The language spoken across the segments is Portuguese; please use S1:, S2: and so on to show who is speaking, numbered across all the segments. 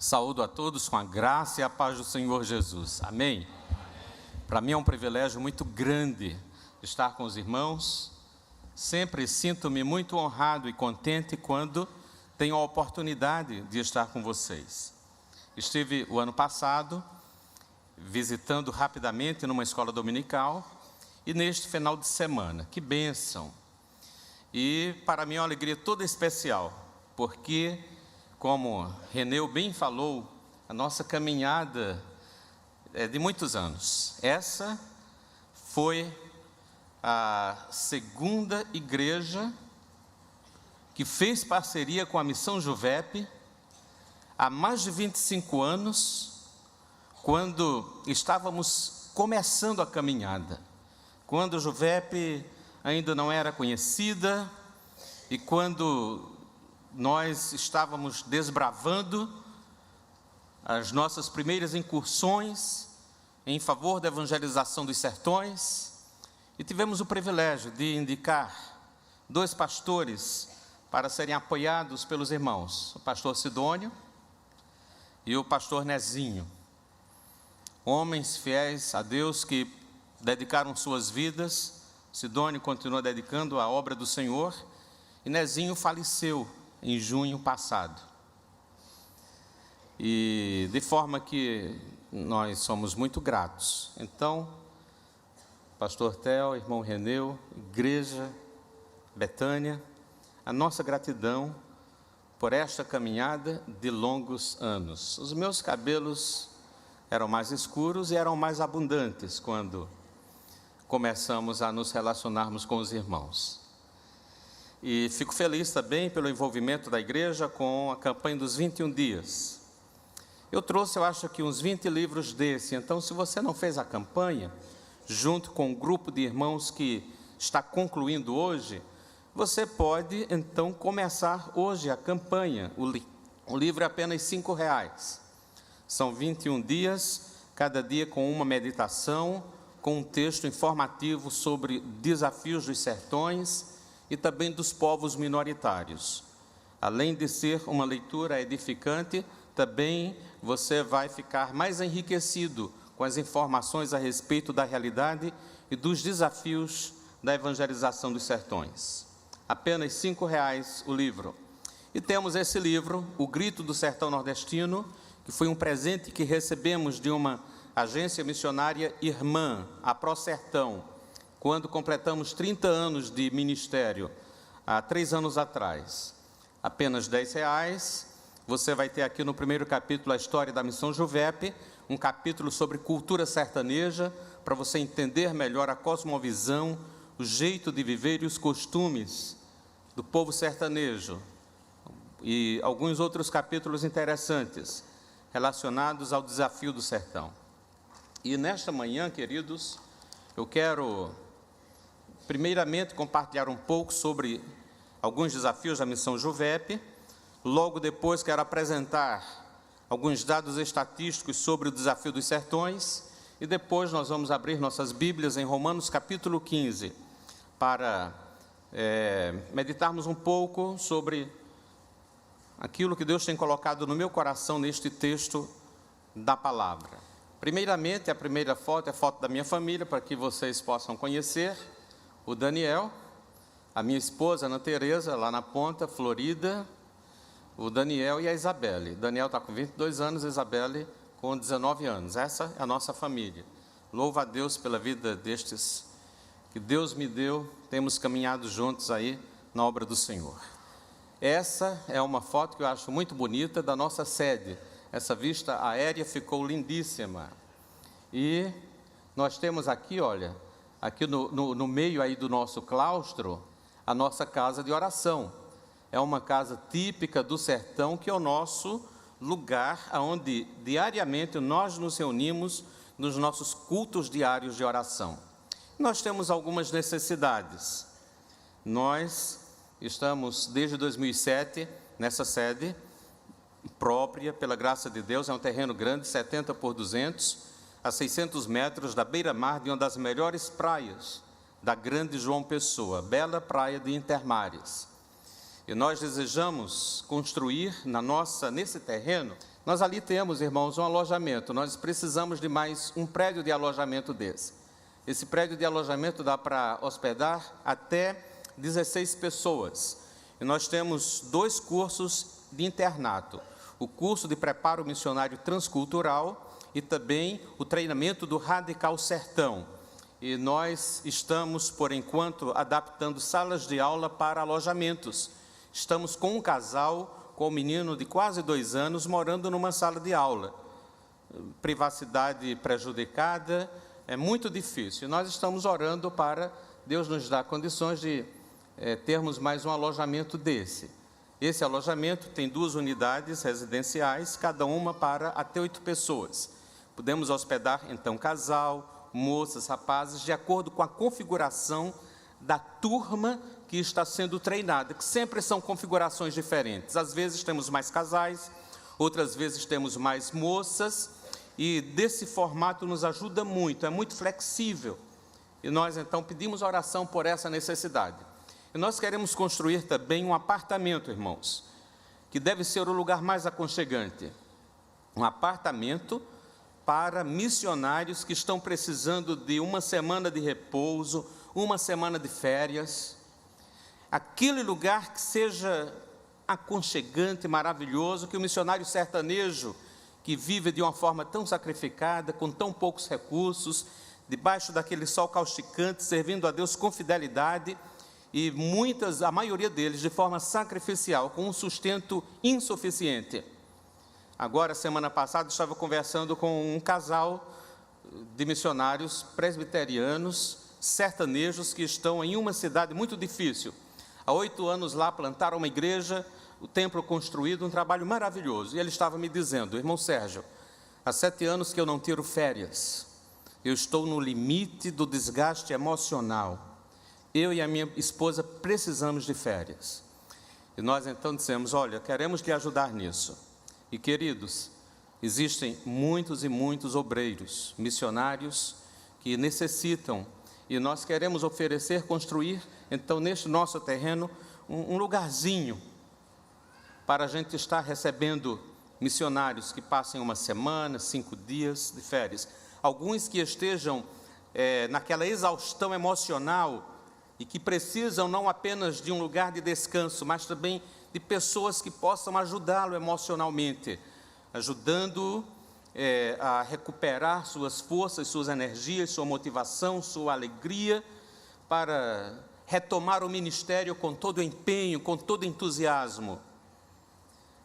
S1: Saúdo a todos com a graça e a paz do Senhor Jesus. Amém? Para mim é um privilégio muito grande estar com os irmãos. Sempre sinto-me muito honrado e contente quando tenho a oportunidade de estar com vocês. Estive o ano passado visitando rapidamente numa escola dominical e neste final de semana. Que bênção! E para mim é uma alegria toda especial, porque, como Reneu bem falou, a nossa caminhada é de muitos anos. Essa foi a segunda igreja que fez parceria com a Missão Juvep há mais de 25 anos, quando estávamos começando a caminhada, quando a Juvep ainda não era conhecida e quando nós estávamos desbravando as nossas primeiras incursões em favor da evangelização dos sertões, e tivemos o privilégio de indicar 2 pastores para serem apoiados pelos irmãos, o pastor Sidônio e o pastor Nezinho, homens fiéis a Deus que dedicaram suas vidas. Sidônio continua dedicando a obra do Senhor e Nezinho faleceu em junho passado. E de forma que nós somos muito gratos. Então, pastor Theo, irmão Reneu, igreja Betânia, a nossa gratidão por esta caminhada de longos anos. Os meus cabelos eram mais escuros e eram mais abundantes quando começamos a nos relacionarmos com os irmãos. E fico feliz também pelo envolvimento da igreja com a campanha dos 21 dias. Eu trouxe, eu acho que uns 20 livros desse. Então, se você não fez a campanha, junto com um grupo de irmãos que está concluindo hoje, você pode, então, começar hoje a campanha. O livro é apenas R$5. São 21 dias, cada dia com uma meditação, com um texto informativo sobre desafios dos sertões e também dos povos minoritários. Além de ser uma leitura edificante, também você vai ficar mais enriquecido com as informações a respeito da realidade e dos desafios da evangelização dos sertões. Apenas R$5 o livro. E temos esse livro, O Grito do Sertão Nordestino, que foi um presente que recebemos de uma agência missionária irmã, a ProSertão, quando completamos 30 anos de ministério, há 3 anos atrás. Apenas R$10. Você vai ter aqui no primeiro capítulo a história da Missão Juvep, um capítulo sobre cultura sertaneja, para você entender melhor a cosmovisão, o jeito de viver e os costumes do povo sertanejo. E alguns outros capítulos interessantes, relacionados ao desafio do sertão. E nesta manhã, queridos, eu quero primeiramente compartilhar um pouco sobre alguns desafios da Missão Juvep. Logo depois quero apresentar alguns dados estatísticos sobre o desafio dos sertões. E depois nós vamos abrir nossas Bíblias em Romanos capítulo 15, para meditarmos um pouco sobre aquilo que Deus tem colocado no meu coração neste texto da palavra. Primeiramente, a primeira foto é a foto da minha família, para que vocês possam conhecer. O Daniel, a minha esposa, Ana Tereza, lá na ponta, Florida, o Daniel e a Isabelle. Daniel está com 22 anos, a Isabelle com 19 anos. Essa é a nossa família. Louva a Deus pela vida destes que Deus me deu. Temos caminhado juntos aí na obra do Senhor. Essa é uma foto que eu acho muito bonita da nossa sede. Essa vista aérea ficou lindíssima. E nós temos aqui, olha, aqui no meio aí do nosso claustro, a nossa casa de oração. É uma casa típica do sertão, que é o nosso lugar onde diariamente nós nos reunimos nos nossos cultos diários de oração. Nós temos algumas necessidades. Nós estamos desde 2007 nessa sede própria, pela graça de Deus. É um terreno grande, 70 por 200, a 600 metros da beira-mar de uma das melhores praias da grande João Pessoa, bela praia de Intermares. E nós desejamos construir nesse terreno Nós ali temos, irmãos, um alojamento. Nós precisamos de mais um prédio de alojamento desse. Esse prédio de alojamento dá para hospedar até 16 pessoas. E nós temos 2 cursos de internato. O curso de preparo missionário transcultural e também o treinamento do Radical Sertão. E nós estamos, por enquanto, adaptando salas de aula para alojamentos. Estamos com um casal, com um menino de quase 2 anos, morando numa sala de aula. Privacidade prejudicada, é muito difícil. Nós estamos orando para Deus nos dar condições de termos mais um alojamento desse. Esse alojamento tem 2 unidades residenciais, cada uma para até 8 pessoas. Podemos hospedar, então, casal, moças, rapazes, de acordo com a configuração da turma que está sendo treinada, que sempre são configurações diferentes. Às vezes temos mais casais, outras vezes temos mais moças, e desse formato nos ajuda muito, é muito flexível. E nós, então, pedimos oração por essa necessidade. E nós queremos construir também um apartamento, irmãos, que deve ser o lugar mais aconchegante. Um apartamento para missionários que estão precisando de uma semana de repouso, uma semana de férias. Aquele lugar que seja aconchegante, maravilhoso, que o missionário sertanejo, que vive de uma forma tão sacrificada, com tão poucos recursos, debaixo daquele sol causticante, servindo a Deus com fidelidade, e a maioria deles, de forma sacrificial, com um sustento insuficiente. Agora, semana passada, estava conversando com um casal de missionários presbiterianos, sertanejos, que estão em uma cidade muito difícil. Há 8 anos lá plantaram uma igreja, o templo construído, um trabalho maravilhoso. E ele estava me dizendo: irmão Sérgio, há 7 anos que eu não tiro férias. Eu estou no limite do desgaste emocional. Eu e a minha esposa precisamos de férias. E nós então dissemos: olha, queremos te ajudar nisso. E queridos, existem muitos e muitos obreiros, missionários, que necessitam. E nós queremos oferecer, construir, então, neste nosso terreno, um lugarzinho para a gente estar recebendo missionários que passem uma semana, 5 dias de férias. Alguns que estejam naquela exaustão emocional e que precisam não apenas de um lugar de descanso, mas também de pessoas que possam ajudá-lo emocionalmente, ajudando-o a recuperar suas forças, suas energias, sua motivação, sua alegria, para retomar o ministério com todo o empenho, com todo o entusiasmo.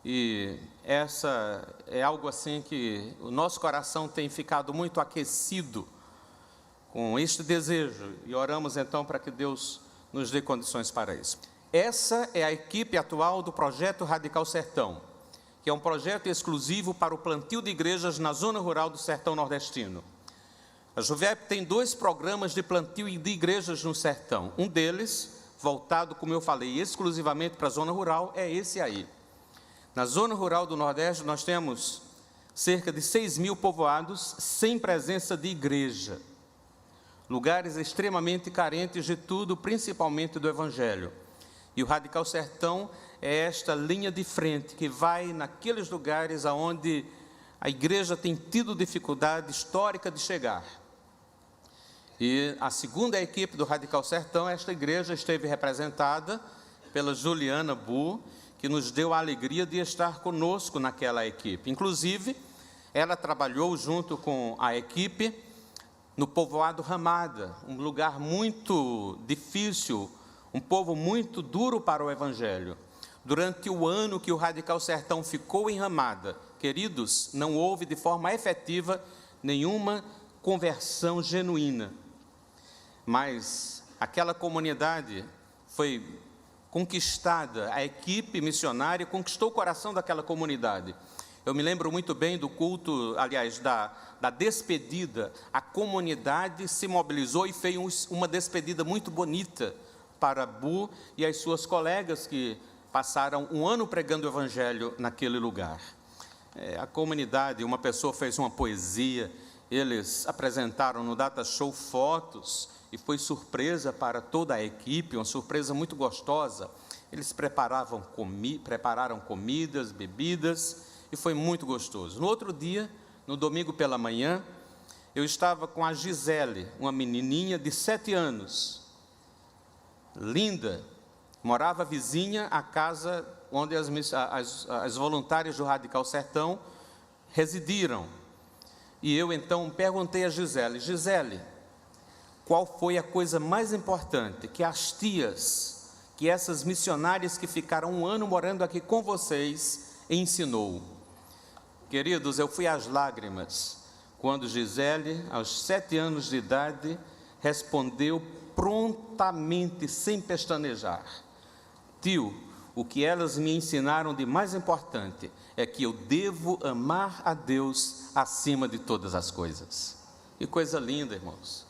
S1: E essa é algo assim que o nosso coração tem ficado muito aquecido com este desejo, e oramos então para que Deus nos dê condições para isso. Essa é a equipe atual do Projeto Radical Sertão, que é um projeto exclusivo para o plantio de igrejas na zona rural do sertão nordestino. A Juvep tem 2 programas de plantio de igrejas no sertão. Um deles, voltado, como eu falei, exclusivamente para a zona rural, é esse aí. Na zona rural do Nordeste, nós temos cerca de 6.000 povoados sem presença de igreja. Lugares extremamente carentes de tudo, principalmente do Evangelho. E o Radical Sertão é esta linha de frente que vai naqueles lugares onde a igreja tem tido dificuldade histórica de chegar. E a segunda equipe do Radical Sertão, esta igreja esteve representada pela Juliana Bu, que nos deu a alegria de estar conosco naquela equipe. Inclusive, ela trabalhou junto com a equipe no povoado Ramada, um lugar muito difícil, um povo muito duro para o Evangelho. Durante o ano que o Radical Sertão ficou em Ramada, queridos, não houve de forma efetiva nenhuma conversão genuína. Mas aquela comunidade foi conquistada, a equipe missionária conquistou o coração daquela comunidade. Eu me lembro muito bem do culto, aliás, da despedida. A comunidade se mobilizou e fez uma despedida muito bonita para Bu e as suas colegas que passaram um ano pregando o Evangelho naquele lugar. A comunidade, uma pessoa fez uma poesia, eles apresentaram no Data Show fotos e foi surpresa para toda a equipe, uma surpresa muito gostosa. Eles prepararam comidas, bebidas, e foi muito gostoso. No outro dia, no domingo pela manhã, eu estava com a Gisele, uma menininha de 7 anos, linda, morava vizinha à casa onde as voluntárias do Radical Sertão residiram. E eu então perguntei a Gisele: Gisele, qual foi a coisa mais importante que as tias, que essas missionárias que ficaram 1 ano morando aqui com vocês, ensinou? Queridos, eu fui às lágrimas quando Gisele, aos 7 anos de idade, respondeu prontamente, sem pestanejar: tio, o que elas me ensinaram de mais importante é que eu devo amar a Deus acima de todas as coisas. Que coisa linda, irmãos.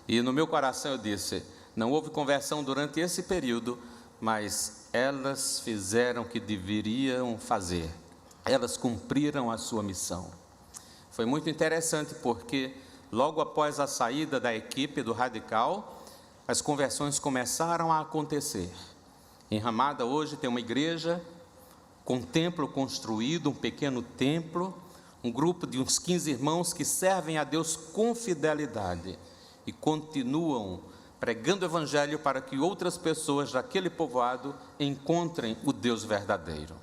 S1: E no meu coração eu disse: não houve conversão durante esse período, mas elas fizeram o que deveriam fazer. Elas cumpriram a sua missão. Foi muito interessante porque logo após a saída da equipe do Radical, as conversões começaram a acontecer. Em Ramada hoje tem uma igreja com templo construído, um pequeno templo, um grupo de uns 15 irmãos que servem a Deus com fidelidade e continuam pregando o evangelho para que outras pessoas daquele povoado encontrem o Deus verdadeiro.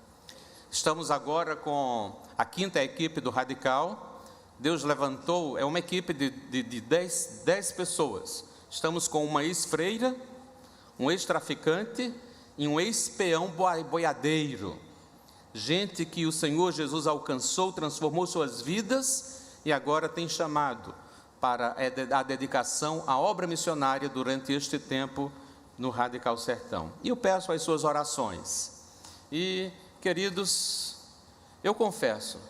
S1: Estamos agora com a 5ª equipe do Radical. Deus levantou, é uma equipe de 10 pessoas. Estamos com uma ex-freira, um ex-traficante e um ex-peão boiadeiro. Gente que o Senhor Jesus alcançou, transformou suas vidas e agora tem chamado para a dedicação à obra missionária durante este tempo no Radical Sertão. E eu peço as suas orações. E, queridos, eu confesso,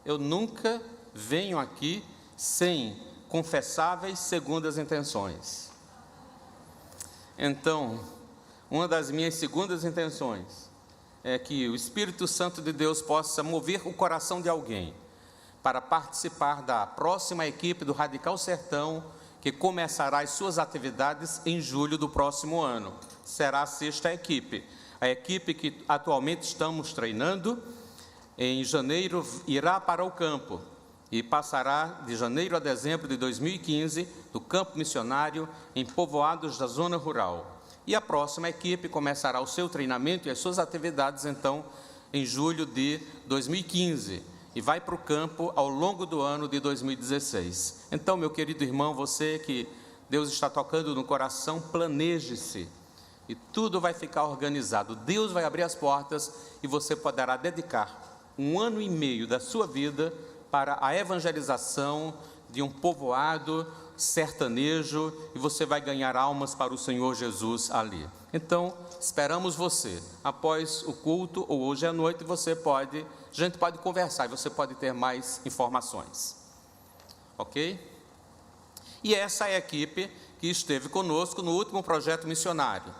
S1: eu nunca venho aqui sem confessáveis segundas intenções. Então, uma das minhas segundas intenções é que o Espírito Santo de Deus possa mover o coração de alguém para participar da próxima equipe do Radical Sertão, que começará as suas atividades em julho do próximo ano. Será a 6ª equipe. A equipe que atualmente estamos treinando, em janeiro irá para o campo e passará de janeiro a dezembro de 2015 do campo missionário em povoados da zona rural. E a próxima equipe começará o seu treinamento e as suas atividades, então, em julho de 2015. E vai para o campo ao longo do ano de 2016. Então, meu querido irmão, você que Deus está tocando no coração, planeje-se. E tudo vai ficar organizado. Deus vai abrir as portas e você poderá dedicar 1 ano e meio da sua vida para a evangelização de um povoado sertanejo, e você vai ganhar almas para o Senhor Jesus ali. Então, esperamos você. Após o culto, ou hoje à noite, a gente pode conversar e você pode ter mais informações. Ok? E essa é a equipe que esteve conosco no último projeto missionário.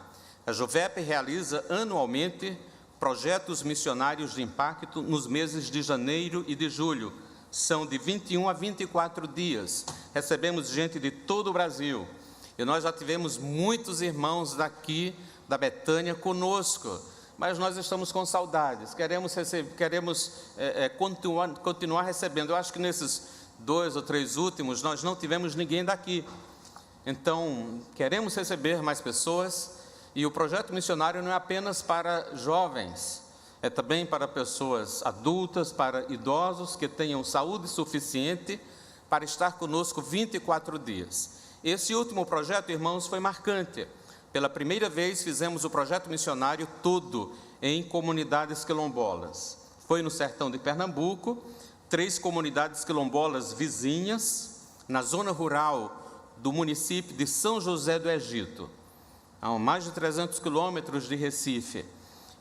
S1: A Jovep realiza anualmente projetos missionários de impacto nos meses de janeiro e de julho. São de 21 a 24 dias. Recebemos gente de todo o Brasil. E nós já tivemos muitos irmãos daqui da Betânia conosco. Mas nós estamos com saudades. Queremos continuar recebendo. Eu acho que nesses 2 ou 3 últimos nós não tivemos ninguém daqui. Então, queremos receber mais pessoas. E o projeto missionário não é apenas para jovens. É também para pessoas adultas, para idosos que tenham saúde suficiente para estar conosco 24 dias. Esse último projeto, irmãos, foi marcante. Pela primeira vez fizemos o projeto missionário todo em comunidades quilombolas. Foi no sertão de Pernambuco, 3 comunidades quilombolas vizinhas, na zona rural do município de São José do Egito, a mais de 300 quilômetros de Recife.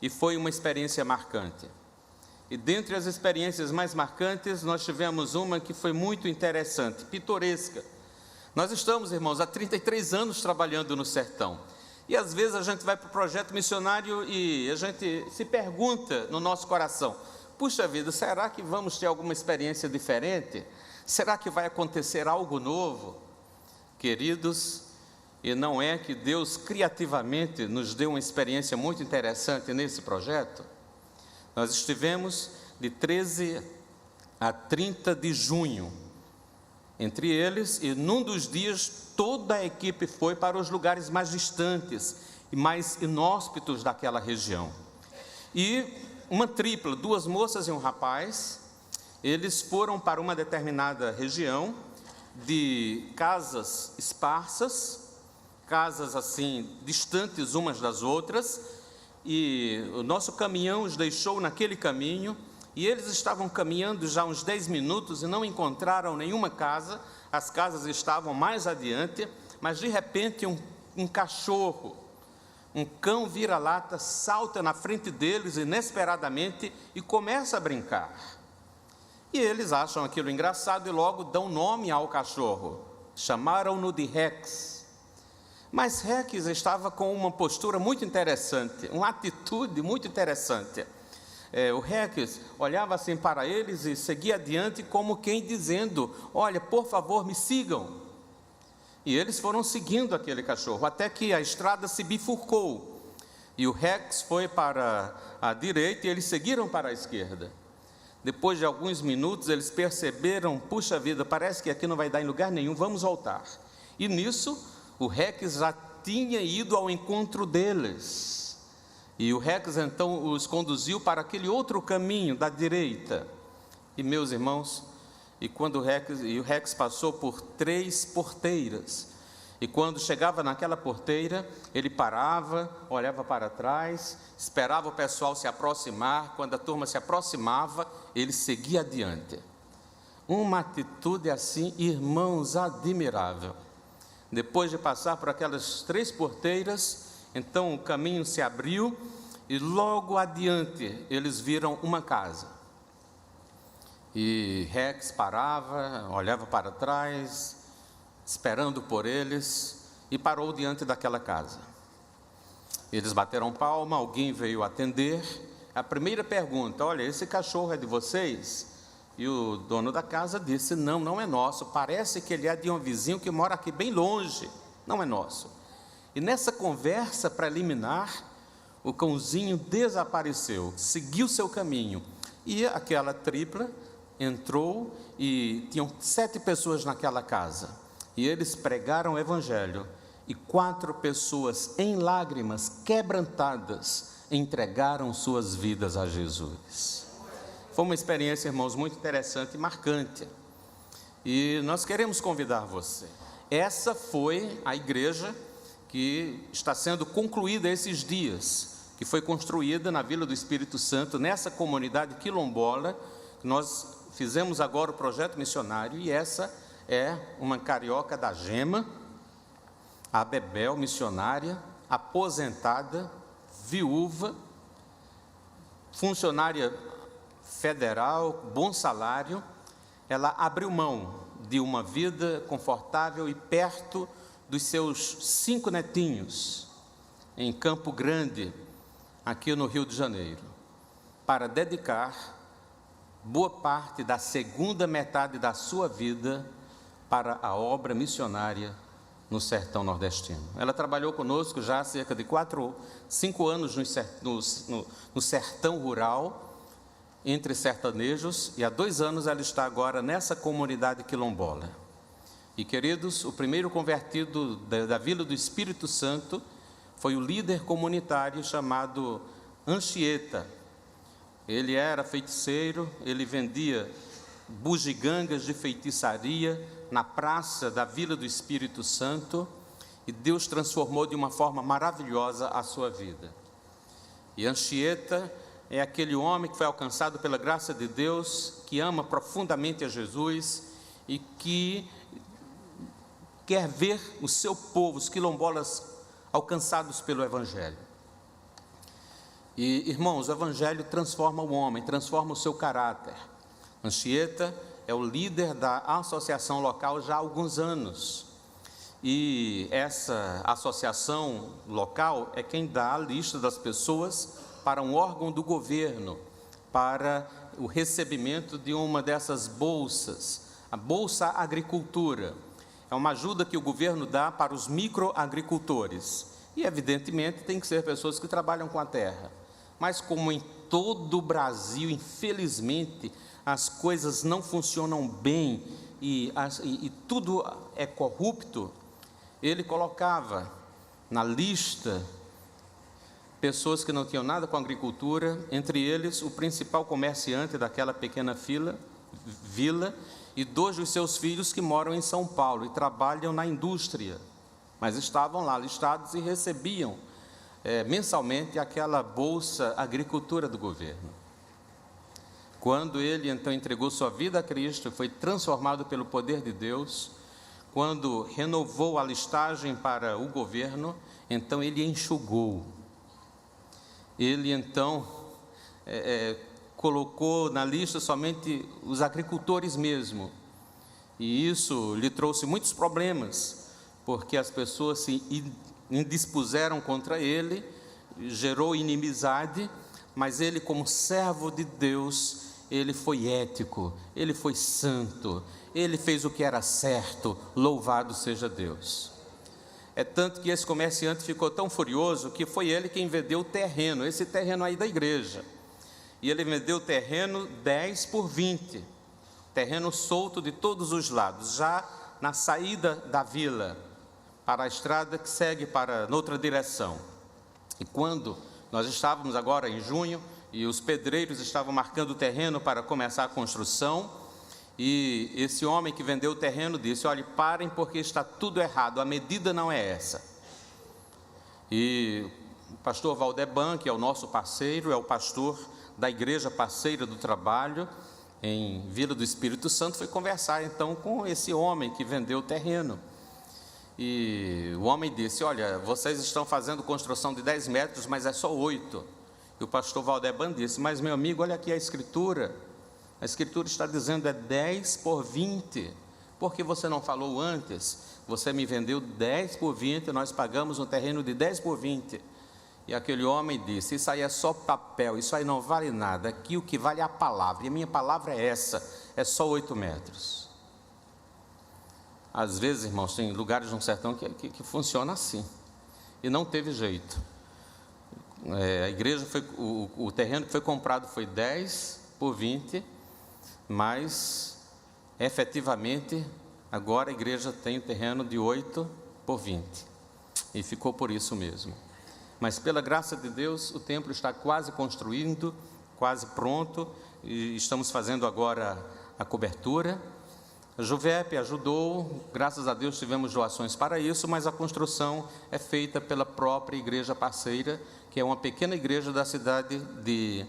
S1: E foi uma experiência marcante. E dentre as experiências mais marcantes, nós tivemos uma que foi muito interessante, pitoresca. Nós estamos, irmãos, há 33 anos trabalhando no sertão. E às vezes a gente vai para o projeto missionário e a gente se pergunta no nosso coração: puxa vida, será que vamos ter alguma experiência diferente? Será que vai acontecer algo novo? Queridos, e não é que Deus criativamente nos deu uma experiência muito interessante nesse projeto? Nós estivemos de 13 a 30 de junho. Entre eles, e num dos dias, toda a equipe foi para os lugares mais distantes e mais inóspitos daquela região. E uma tripla, 2 moças e um rapaz, eles foram para uma determinada região de casas esparsas, casas assim, distantes umas das outras, e o nosso caminhão os deixou naquele caminho, e eles estavam caminhando já uns 10 minutos e não encontraram nenhuma casa, as casas estavam mais adiante, mas de repente um cachorro, um cão vira-lata, salta na frente deles inesperadamente e começa a brincar. E eles acham aquilo engraçado e logo dão nome ao cachorro, chamaram-no de Rex. Mas Rex estava com uma postura muito interessante, uma atitude muito interessante. O Rex olhava assim para eles e seguia adiante como quem dizendo: olha, por favor, me sigam. E eles foram seguindo aquele cachorro, até que a estrada se bifurcou. E o Rex foi para a direita e eles seguiram para a esquerda. Depois de alguns minutos, eles perceberam: puxa vida, parece que aqui não vai dar em lugar nenhum, vamos voltar. E nisso, o Rex já tinha ido ao encontro deles. E o Rex então os conduziu para aquele outro caminho da direita. E meus irmãos, o Rex passou por 3 porteiras. E quando chegava naquela porteira, ele parava, olhava para trás, esperava o pessoal se aproximar. Quando a turma se aproximava, ele seguia adiante. Uma atitude assim, irmãos, admirável. Depois de passar por aquelas 3 porteiras, então o caminho se abriu e logo adiante eles viram uma casa. E Rex parava, olhava para trás, esperando por eles, e parou diante daquela casa. Eles bateram palma, alguém veio atender. A primeira pergunta: olha, esse cachorro é de vocês? E o dono da casa disse: não, não é nosso, parece que ele é de um vizinho que mora aqui bem longe, não é nosso. E nessa conversa preliminar, o cãozinho desapareceu, seguiu seu caminho, e aquela tripla entrou, e tinham 7 pessoas naquela casa, e eles pregaram o evangelho, e 4 pessoas em lágrimas, quebrantadas, entregaram suas vidas a Jesus. Foi uma experiência, irmãos, muito interessante e marcante, e nós queremos convidar você. Essa foi a igreja que está sendo concluída esses dias, que foi construída na Vila do Espírito Santo, nessa comunidade quilombola. Nós fizemos agora o projeto missionário, e essa é uma carioca da Gema, a Bebel, missionária, aposentada, viúva, funcionária federal, bom salário. Ela abriu mão de uma vida confortável e perto dos seus 5 netinhos, em Campo Grande, aqui no Rio de Janeiro, para dedicar boa parte da segunda metade da sua vida para a obra missionária no sertão nordestino. Ela trabalhou conosco já há cerca de 5 anos no sertão rural, entre sertanejos, e há 2 anos ela está agora nessa comunidade quilombola. E, queridos, o primeiro convertido da Vila do Espírito Santo foi o líder comunitário chamado Anchieta. Ele era feiticeiro, ele vendia bugigangas de feitiçaria na praça da Vila do Espírito Santo, e Deus transformou de uma forma maravilhosa a sua vida. E Anchieta é aquele homem que foi alcançado pela graça de Deus, que ama profundamente a Jesus e que quer ver o seu povo, os quilombolas, alcançados pelo Evangelho. E, irmãos, o Evangelho transforma o homem, transforma o seu caráter. Anchieta é o líder da associação local já há alguns anos. E essa associação local é quem dá a lista das pessoas para um órgão do governo, para o recebimento de uma dessas bolsas, a Bolsa Agricultura. É uma ajuda que o governo dá para os microagricultores. E, evidentemente, tem que ser pessoas que trabalham com a terra. Mas como em todo o Brasil, infelizmente, as coisas não funcionam bem e tudo é corrupto, ele colocava na lista pessoas que não tinham nada com a agricultura, entre eles o principal comerciante daquela pequena vila e 2 dos seus filhos que moram em São Paulo e trabalham na indústria, mas estavam lá listados e recebiam mensalmente aquela bolsa agricultura do governo. Quando ele então entregou sua vida a Cristo, foi transformado pelo poder de Deus, quando renovou a listagem para o governo, então ele enxugou. Ele então colocou na lista somente os agricultores mesmo. E isso lhe trouxe muitos problemas, porque as pessoas se indispuseram contra ele, gerou inimizade, mas ele, como servo de Deus, ele foi ético, ele foi santo, ele fez o que era certo, louvado seja Deus. É tanto que esse comerciante ficou tão furioso que foi ele quem vendeu o terreno, esse terreno aí da igreja. E ele vendeu o terreno 10 por 20, terreno solto de todos os lados, já na saída da vila, para a estrada que segue para noutra direção. E quando nós estávamos agora em junho, e os pedreiros estavam marcando o terreno para começar a construção, e esse homem que vendeu o terreno disse: olhe, parem porque está tudo errado, a medida não é essa. E o pastor Valdeban, que é o nosso parceiro, é o pastor da igreja parceira do trabalho, em Vila do Espírito Santo, foi conversar então com esse homem que vendeu o terreno. E o homem disse: olha, vocês estão fazendo construção de 10 metros, mas é só 8. E o pastor Valdeban disse: mas meu amigo, olha aqui a escritura está dizendo é 10 por 20, por que você não falou antes? Você me vendeu 10 por 20, nós pagamos um terreno de 10 por 20. E aquele homem disse: isso aí é só papel, isso aí não vale nada, aqui o que vale é a palavra, e a minha palavra é essa, é só 8 metros. Às vezes, irmãos, tem lugares no sertão que funciona assim, e não teve jeito. A igreja o terreno que foi comprado foi 10 por 20, mas efetivamente agora a igreja tem o terreno de 8 por 20, e ficou por isso mesmo. Mas pela graça de Deus, o templo está quase construindo, quase pronto, e estamos fazendo agora a cobertura. A Juvep ajudou, graças a Deus tivemos doações para isso, mas a construção é feita pela própria igreja parceira, que é uma pequena igreja da cidade de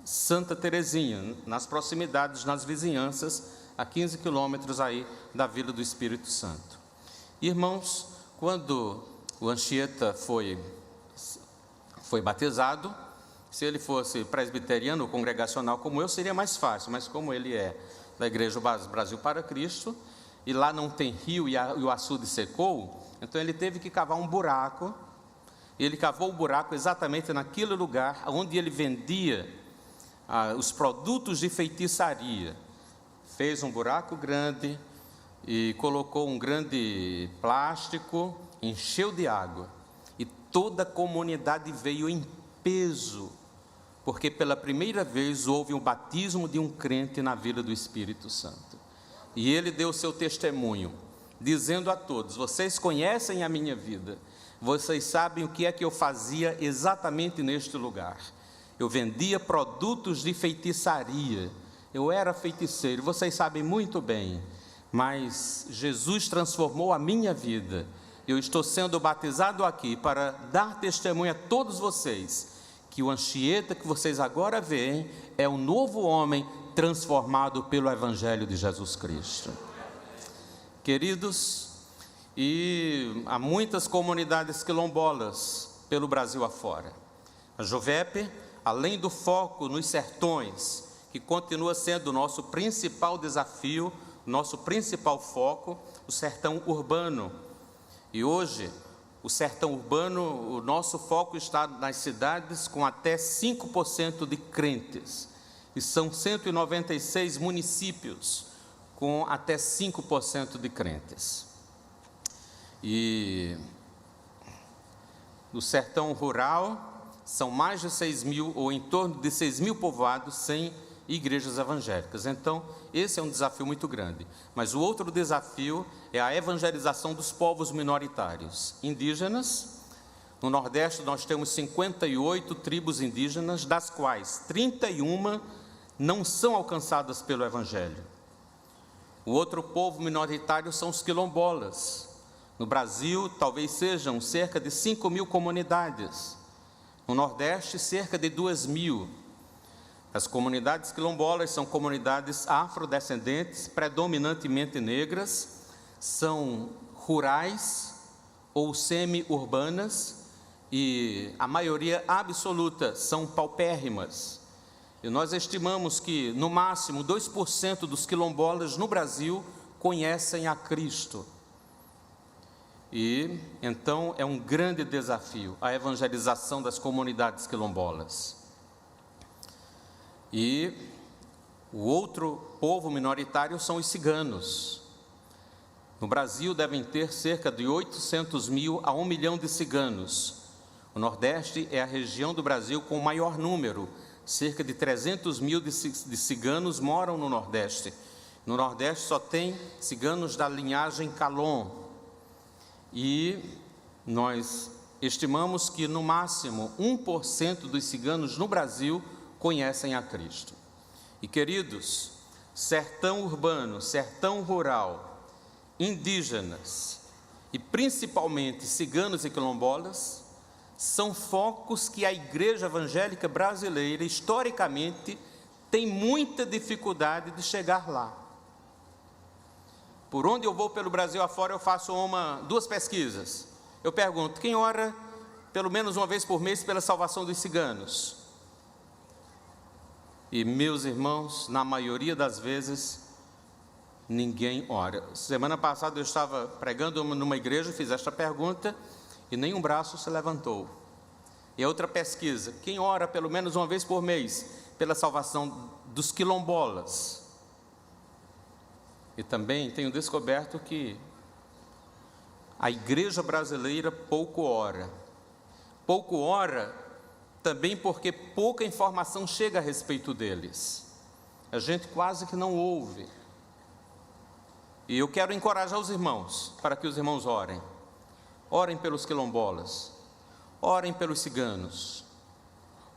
S1: Santa Terezinha, nas proximidades, nas vizinhanças, a 15 quilômetros aí da Vila do Espírito Santo. Irmãos, quando o Anchieta foi batizado, se ele fosse presbiteriano ou congregacional como eu, seria mais fácil, mas como ele é da Igreja Brasil para Cristo, e lá não tem rio e o açude secou, então ele teve que cavar um buraco. Ele cavou o buraco exatamente naquele lugar onde ele vendia os produtos de feitiçaria. Fez um buraco grande e colocou um grande plástico, encheu de água, e toda a comunidade veio em peso, porque pela primeira vez houve um batismo de um crente na Vila do Espírito Santo. E ele deu seu testemunho, dizendo a todos: vocês conhecem a minha vida, vocês sabem o que é que eu fazia exatamente neste lugar. Eu vendia produtos de feitiçaria, eu era feiticeiro, vocês sabem muito bem, mas Jesus transformou a minha vida. Eu estou sendo batizado aqui para dar testemunho a todos vocês que o Anchieta que vocês agora veem é um novo homem transformado pelo Evangelho de Jesus Cristo. Queridos, e há muitas comunidades quilombolas pelo Brasil afora. A Juvep, além do foco nos sertões, que continua sendo o nosso principal desafio, nosso principal foco, o sertão urbano. E hoje, o sertão urbano, o nosso foco está nas cidades com até 5% de crentes. E são 196 municípios com até 5% de crentes. E no sertão rural, são mais de 6 mil, ou em torno de 6 mil povoados sem igrejas evangélicas. Então, esse é um desafio muito grande. Mas o outro desafio é a evangelização dos povos minoritários. Indígenas, no Nordeste nós temos 58 tribos indígenas, das quais 31 não são alcançadas pelo Evangelho. O outro povo minoritário são os quilombolas. No Brasil, talvez sejam cerca de 5 mil comunidades. No Nordeste, cerca de 2 mil. As comunidades quilombolas são comunidades afrodescendentes, predominantemente negras, são rurais ou semi-urbanas e a maioria absoluta são paupérrimas. E nós estimamos que, no máximo, 2% dos quilombolas no Brasil conhecem a Cristo. E, então, é um grande desafio a evangelização das comunidades quilombolas. E o outro povo minoritário são os ciganos. No Brasil devem ter cerca de 800 mil a 1 milhão de ciganos. O Nordeste é a região do Brasil com o maior número. Cerca de 300 mil de ciganos moram no Nordeste. No Nordeste só tem ciganos da linhagem Calon. E nós estimamos que no máximo 1% dos ciganos no Brasil conhecem a Cristo. E queridos, sertão urbano, sertão rural, indígenas e principalmente ciganos e quilombolas são focos que a Igreja Evangélica Brasileira, historicamente, tem muita dificuldade de chegar lá. Por onde eu vou pelo Brasil afora, eu faço duas pesquisas. Eu pergunto, quem ora pelo menos uma vez por mês pela salvação dos ciganos? E, meus irmãos, na maioria das vezes, ninguém ora. Semana passada eu estava pregando numa igreja, fiz esta pergunta, e nenhum braço se levantou. E outra pesquisa, quem ora pelo menos uma vez por mês pela salvação dos quilombolas? E também tenho descoberto que a igreja brasileira pouco ora. Pouco ora também porque pouca informação chega a respeito deles. A gente quase que não ouve. E eu quero encorajar os irmãos, para que os irmãos orem. Orem pelos quilombolas, orem pelos ciganos,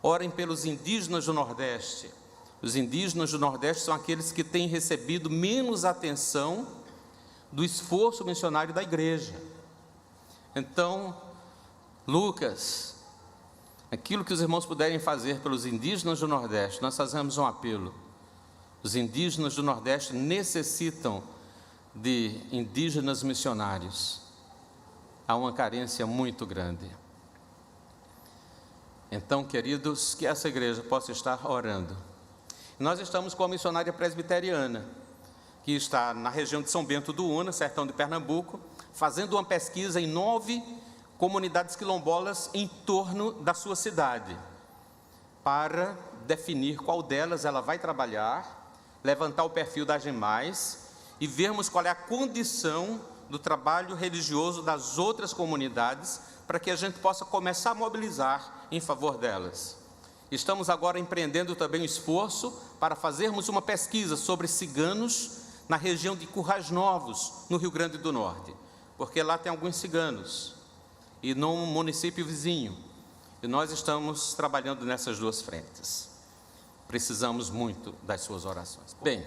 S1: orem pelos indígenas do Nordeste. Os indígenas do Nordeste são aqueles que têm recebido menos atenção do esforço missionário da igreja. Então, Lucas, aquilo que os irmãos puderem fazer pelos indígenas do Nordeste, nós fazemos um apelo. Os indígenas do Nordeste necessitam de indígenas missionários. Há uma carência muito grande. Então, queridos, que essa igreja possa estar orando. Nós estamos com a missionária presbiteriana, que está na região de São Bento do Una, sertão de Pernambuco, fazendo uma pesquisa em 9 comunidades quilombolas em torno da sua cidade, para definir qual delas ela vai trabalhar, levantar o perfil das demais e vermos qual é a condição do trabalho religioso das outras comunidades, para que a gente possa começar a mobilizar em favor delas. Estamos agora empreendendo também um esforço para fazermos uma pesquisa sobre ciganos na região de Currais Novos, no Rio Grande do Norte, porque lá tem alguns ciganos, e num município vizinho, e nós estamos trabalhando nessas duas frentes. Precisamos muito das suas orações. Bem,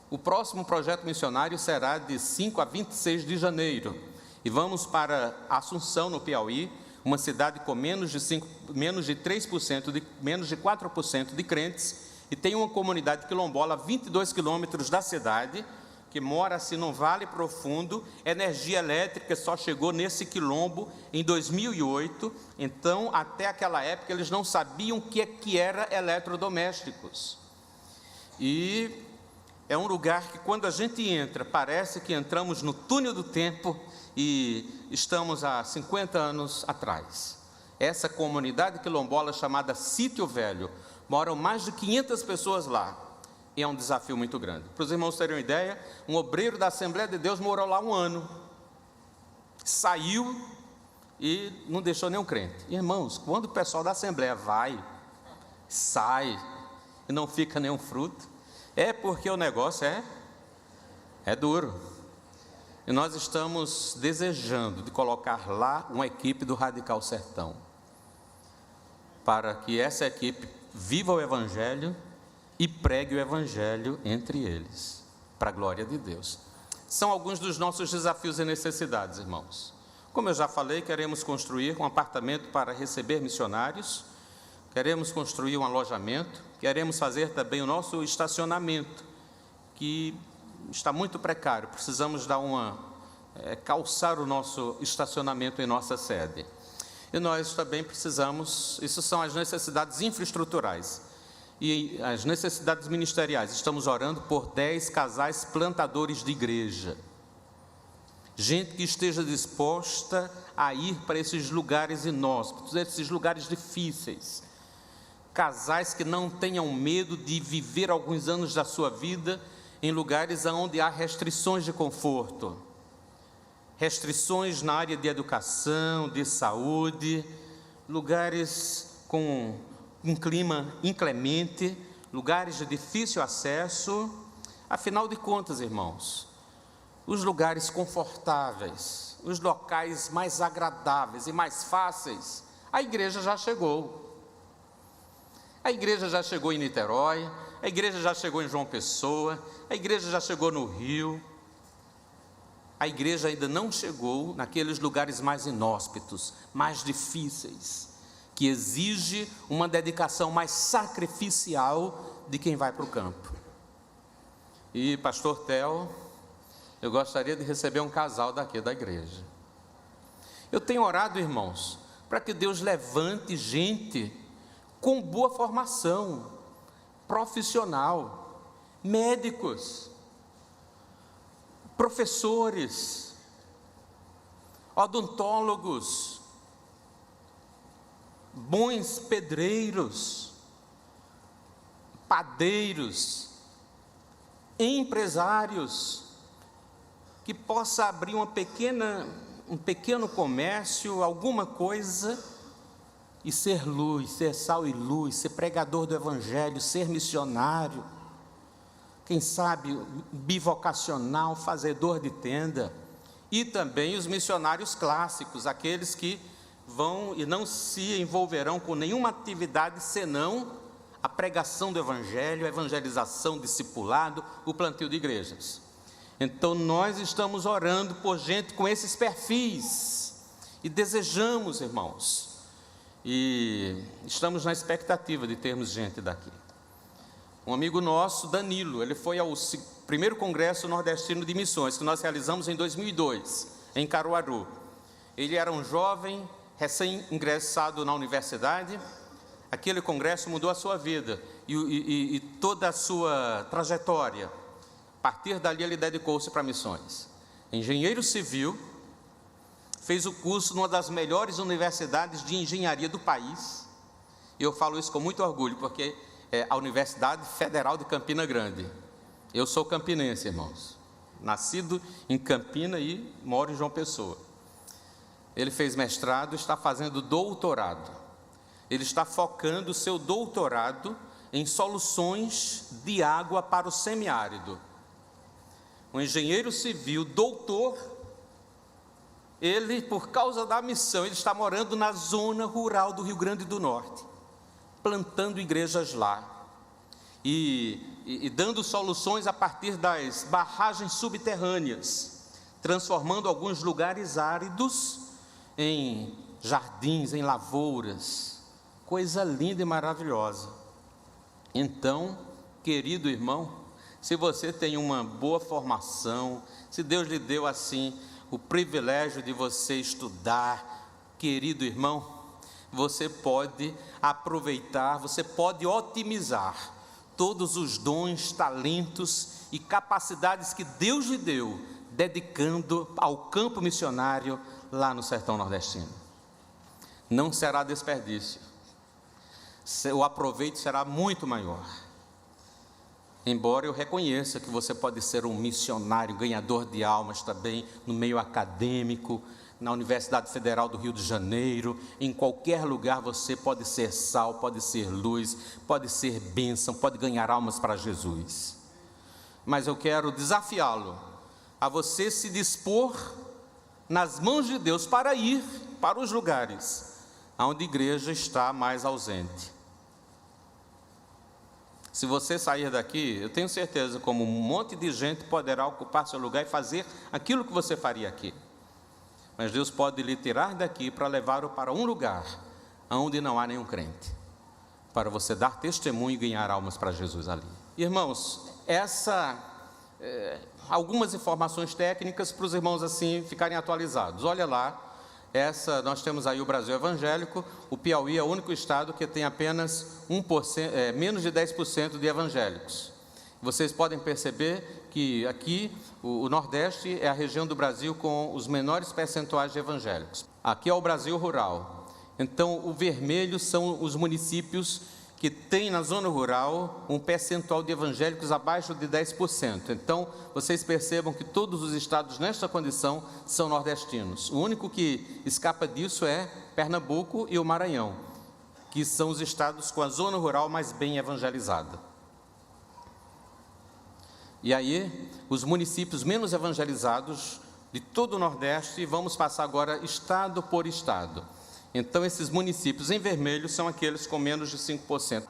S1: o próximo projeto missionário será de 5 a 26 de janeiro, e vamos para Assunção, no Piauí, uma cidade com menos de 4% de crentes, e tem uma comunidade quilombola a 22 quilômetros da cidade, que mora assim num vale profundo. Energia elétrica só chegou nesse quilombo em 2008, então até aquela época eles não sabiam o que era eletrodomésticos. E é um lugar que, quando a gente entra, parece que entramos no túnel do tempo e estamos há 50 anos atrás. Essa comunidade quilombola chamada Sítio Velho, moram mais de 500 pessoas lá, e é um desafio muito grande. Para os irmãos terem uma ideia, um obreiro da Assembleia de Deus morou lá 1 ano, saiu, e não deixou nenhum crente. Irmãos, quando o pessoal da Assembleia vai, sai e não fica nenhum fruto, é porque o negócio é duro. E nós estamos desejando de colocar lá uma equipe do Radical Sertão, para que essa equipe viva o Evangelho e pregue o Evangelho entre eles, para a glória de Deus. São alguns dos nossos desafios e necessidades, irmãos. Como eu já falei, queremos construir um apartamento para receber missionários, queremos construir um alojamento, queremos fazer também o nosso estacionamento, que está muito precário, precisamos dar calçar o nosso estacionamento em nossa sede. E nós também precisamos, isso são as necessidades infraestruturais e as necessidades ministeriais. Estamos orando por 10 casais plantadores de igreja, gente que esteja disposta a ir para esses lugares inóspitos, esses lugares difíceis, casais que não tenham medo de viver alguns anos da sua vida em lugares onde há restrições de conforto, restrições na área de educação, de saúde, lugares com um clima inclemente, lugares de difícil acesso. Afinal de contas, irmãos, os lugares confortáveis, os locais mais agradáveis e mais fáceis, a igreja já chegou. A igreja já chegou em Niterói, a igreja já chegou em João Pessoa, a igreja já chegou no Rio. A igreja ainda não chegou naqueles lugares mais inóspitos, mais difíceis, que exige uma dedicação mais sacrificial de quem vai para o campo. E, pastor Theo, eu gostaria de receber um casal daqui da igreja. Eu tenho orado, irmãos, para que Deus levante gente com boa formação, profissional, médicos, professores, odontólogos, bons pedreiros, padeiros, empresários, que possa abrir um pequeno comércio, alguma coisa, e ser luz, ser sal e luz, ser pregador do Evangelho, ser missionário, quem sabe bivocacional, fazedor de tenda, e também os missionários clássicos, aqueles que vão e não se envolverão com nenhuma atividade senão a pregação do Evangelho, a evangelização, discipulado, o plantio de igrejas. Então nós estamos orando por gente com esses perfis e desejamos, irmãos, e estamos na expectativa de termos gente daqui. Um amigo nosso, Danilo, ele foi ao primeiro Congresso Nordestino de Missões, que nós realizamos em 2002, em Caruaru. Ele era um jovem, recém-ingressado na universidade. Aquele congresso mudou a sua vida e toda a sua trajetória. A partir dali ele dedicou-se para missões. Engenheiro civil, fez o curso numa das melhores universidades de engenharia do país. E eu falo isso com muito orgulho, porque é a Universidade Federal de Campina Grande. Eu sou campinense, irmãos. Nascido em Campina e moro em João Pessoa. Ele fez mestrado, está fazendo doutorado. Ele está focando o seu doutorado em soluções de água para o semiárido. Um engenheiro civil, doutor, ele, por causa da missão, ele está morando na zona rural do Rio Grande do Norte, plantando igrejas lá e dando soluções a partir das barragens subterrâneas, transformando alguns lugares áridos em jardins, em lavouras, coisa linda e maravilhosa. Então, querido irmão, se você tem uma boa formação, se Deus lhe deu assim o privilégio de você estudar, querido irmão, você pode aproveitar, você pode otimizar todos os dons, talentos e capacidades que Deus lhe deu, dedicando ao campo missionário lá no sertão nordestino. Não será desperdício, o aproveito será muito maior. Embora eu reconheça que você pode ser um missionário, ganhador de almas também, no meio acadêmico, na Universidade Federal do Rio de Janeiro, em qualquer lugar você pode ser sal, pode ser luz, pode ser bênção, pode ganhar almas para Jesus. Mas eu quero desafiá-lo a você se dispor nas mãos de Deus para ir para os lugares onde a igreja está mais ausente. Se você sair daqui, eu tenho certeza como um monte de gente poderá ocupar seu lugar e fazer aquilo que você faria aqui. Mas Deus pode lhe tirar daqui para levá-lo para um lugar onde não há nenhum crente, para você dar testemunho e ganhar almas para Jesus ali. Irmãos, algumas informações técnicas para os irmãos assim ficarem atualizados. Olha lá, nós temos aí o Brasil evangélico. O Piauí é o único estado que tem apenas menos de 10% de evangélicos. Vocês podem perceber que aqui o Nordeste é a região do Brasil com os menores percentuais de evangélicos. Aqui é o Brasil rural. Então, o vermelho são os municípios que têm na zona rural um percentual de evangélicos abaixo de 10%. Então, vocês percebam que todos os estados nesta condição são nordestinos. O único que escapa disso é Pernambuco e o Maranhão, que são os estados com a zona rural mais bem evangelizada. E aí, os municípios menos evangelizados de todo o Nordeste, vamos passar agora estado por estado. Então, esses municípios em vermelho são aqueles com menos de 5%.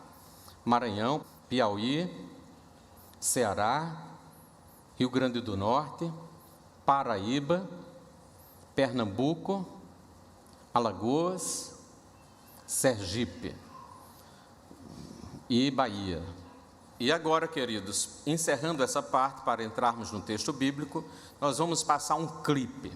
S1: Maranhão, Piauí, Ceará, Rio Grande do Norte, Paraíba, Pernambuco, Alagoas, Sergipe e Bahia. E agora, queridos, encerrando essa parte para entrarmos no texto bíblico, nós vamos passar um clipe.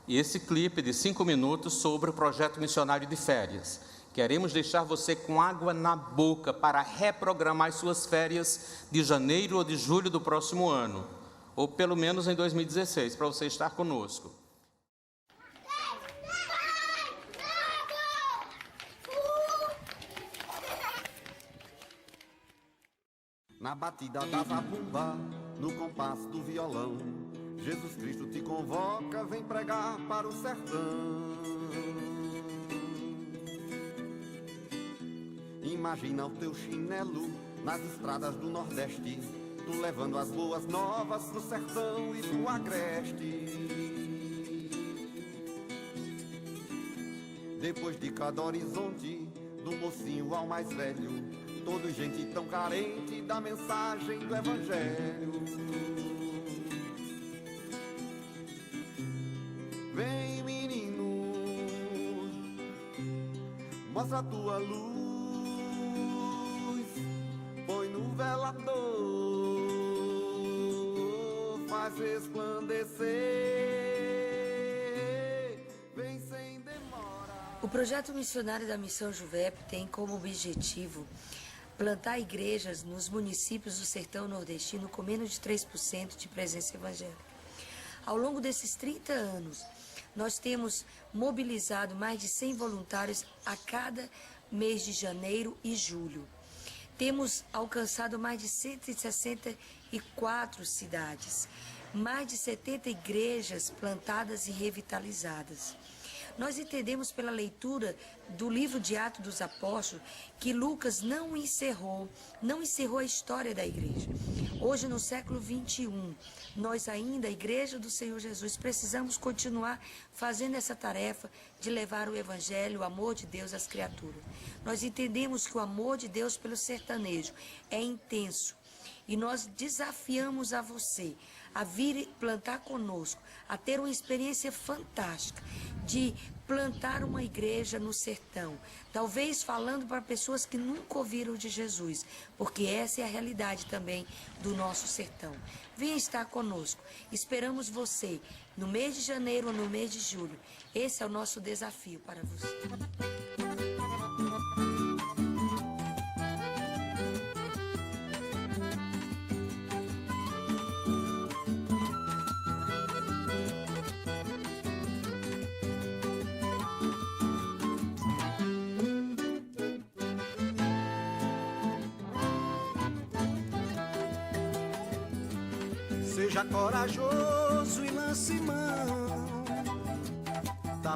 S1: E esse clipe de 5 minutos sobre o projeto missionário de férias. Queremos deixar você com água na boca para reprogramar as suas férias de janeiro ou de julho do próximo ano, ou pelo menos em 2016, para você estar conosco.
S2: Na batida da zabumba, no compasso do violão, Jesus Cristo te convoca, vem pregar para o sertão. Imagina o teu chinelo nas estradas do Nordeste, tu levando as boas novas pro sertão e pro agreste. Depois de cada horizonte, do mocinho ao mais velho, toda gente tão carente da mensagem do Evangelho. Vem, menino, mostra a tua luz, põe no velador, faz resplandecer, vem sem demora.
S3: O projeto missionário da Missão Juvep tem como objetivo plantar igrejas nos municípios do sertão nordestino com menos de 3% de presença evangélica. Ao longo desses 30 anos, nós temos mobilizado mais de 100 voluntários a cada mês de janeiro e julho. Temos alcançado mais de 164 cidades, mais de 70 igrejas plantadas e revitalizadas. Nós entendemos pela leitura do livro de Atos dos Apóstolos que Lucas não encerrou a história da igreja. Hoje, no século 21, nós ainda, a Igreja do Senhor Jesus, precisamos continuar fazendo essa tarefa de levar o Evangelho, o amor de Deus às criaturas. Nós entendemos que o amor de Deus pelo sertanejo é intenso e nós desafiamos a você a vir plantar conosco, a ter uma experiência fantástica de plantar uma igreja no sertão, talvez falando para pessoas que nunca ouviram de Jesus, porque essa é a realidade também do nosso sertão. Venha estar conosco, esperamos você no mês de janeiro ou no mês de julho. Esse é o nosso desafio para você.
S2: Seja corajoso e lance mão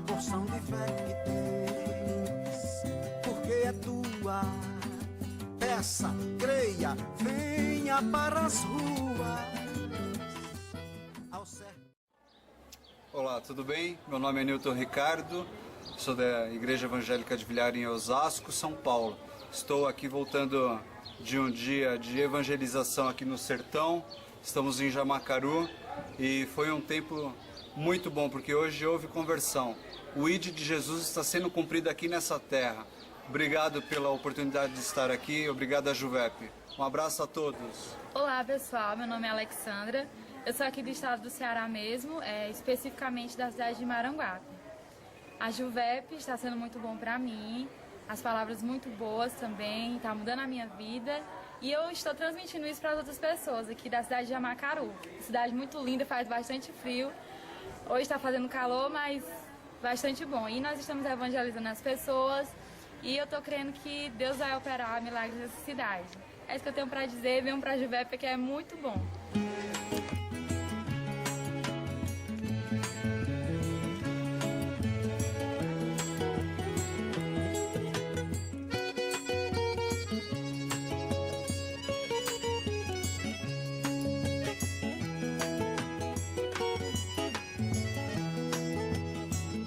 S2: porção de fé que tens, porque é tua. Peça, creia, venha para as ruas.
S4: Olá, tudo bem? Meu nome é Newton Ricardo, sou da Igreja Evangélica de Vilhar em Osasco, São Paulo. Estou aqui voltando de um dia de evangelização aqui no sertão. Estamos em Jamacaru e foi um tempo muito bom, porque hoje houve conversão. O ID de Jesus está sendo cumprido aqui nessa terra. Obrigado pela oportunidade de estar aqui, obrigado a Juvep. Um abraço a todos.
S5: Olá pessoal, meu nome é Alexandra, eu sou aqui do estado do Ceará mesmo, especificamente da cidade de Maranguape. A Juvep está sendo muito bom para mim, as palavras muito boas também, está mudando a minha vida e eu estou transmitindo isso para as outras pessoas aqui da cidade de Jamacaru. Cidade muito linda, faz bastante frio, hoje está fazendo calor, mas bastante bom. E nós estamos evangelizando as pessoas e eu estou crendo que Deus vai operar milagres nessa cidade. É isso que eu tenho para dizer, venham para a Juvep, que é muito bom.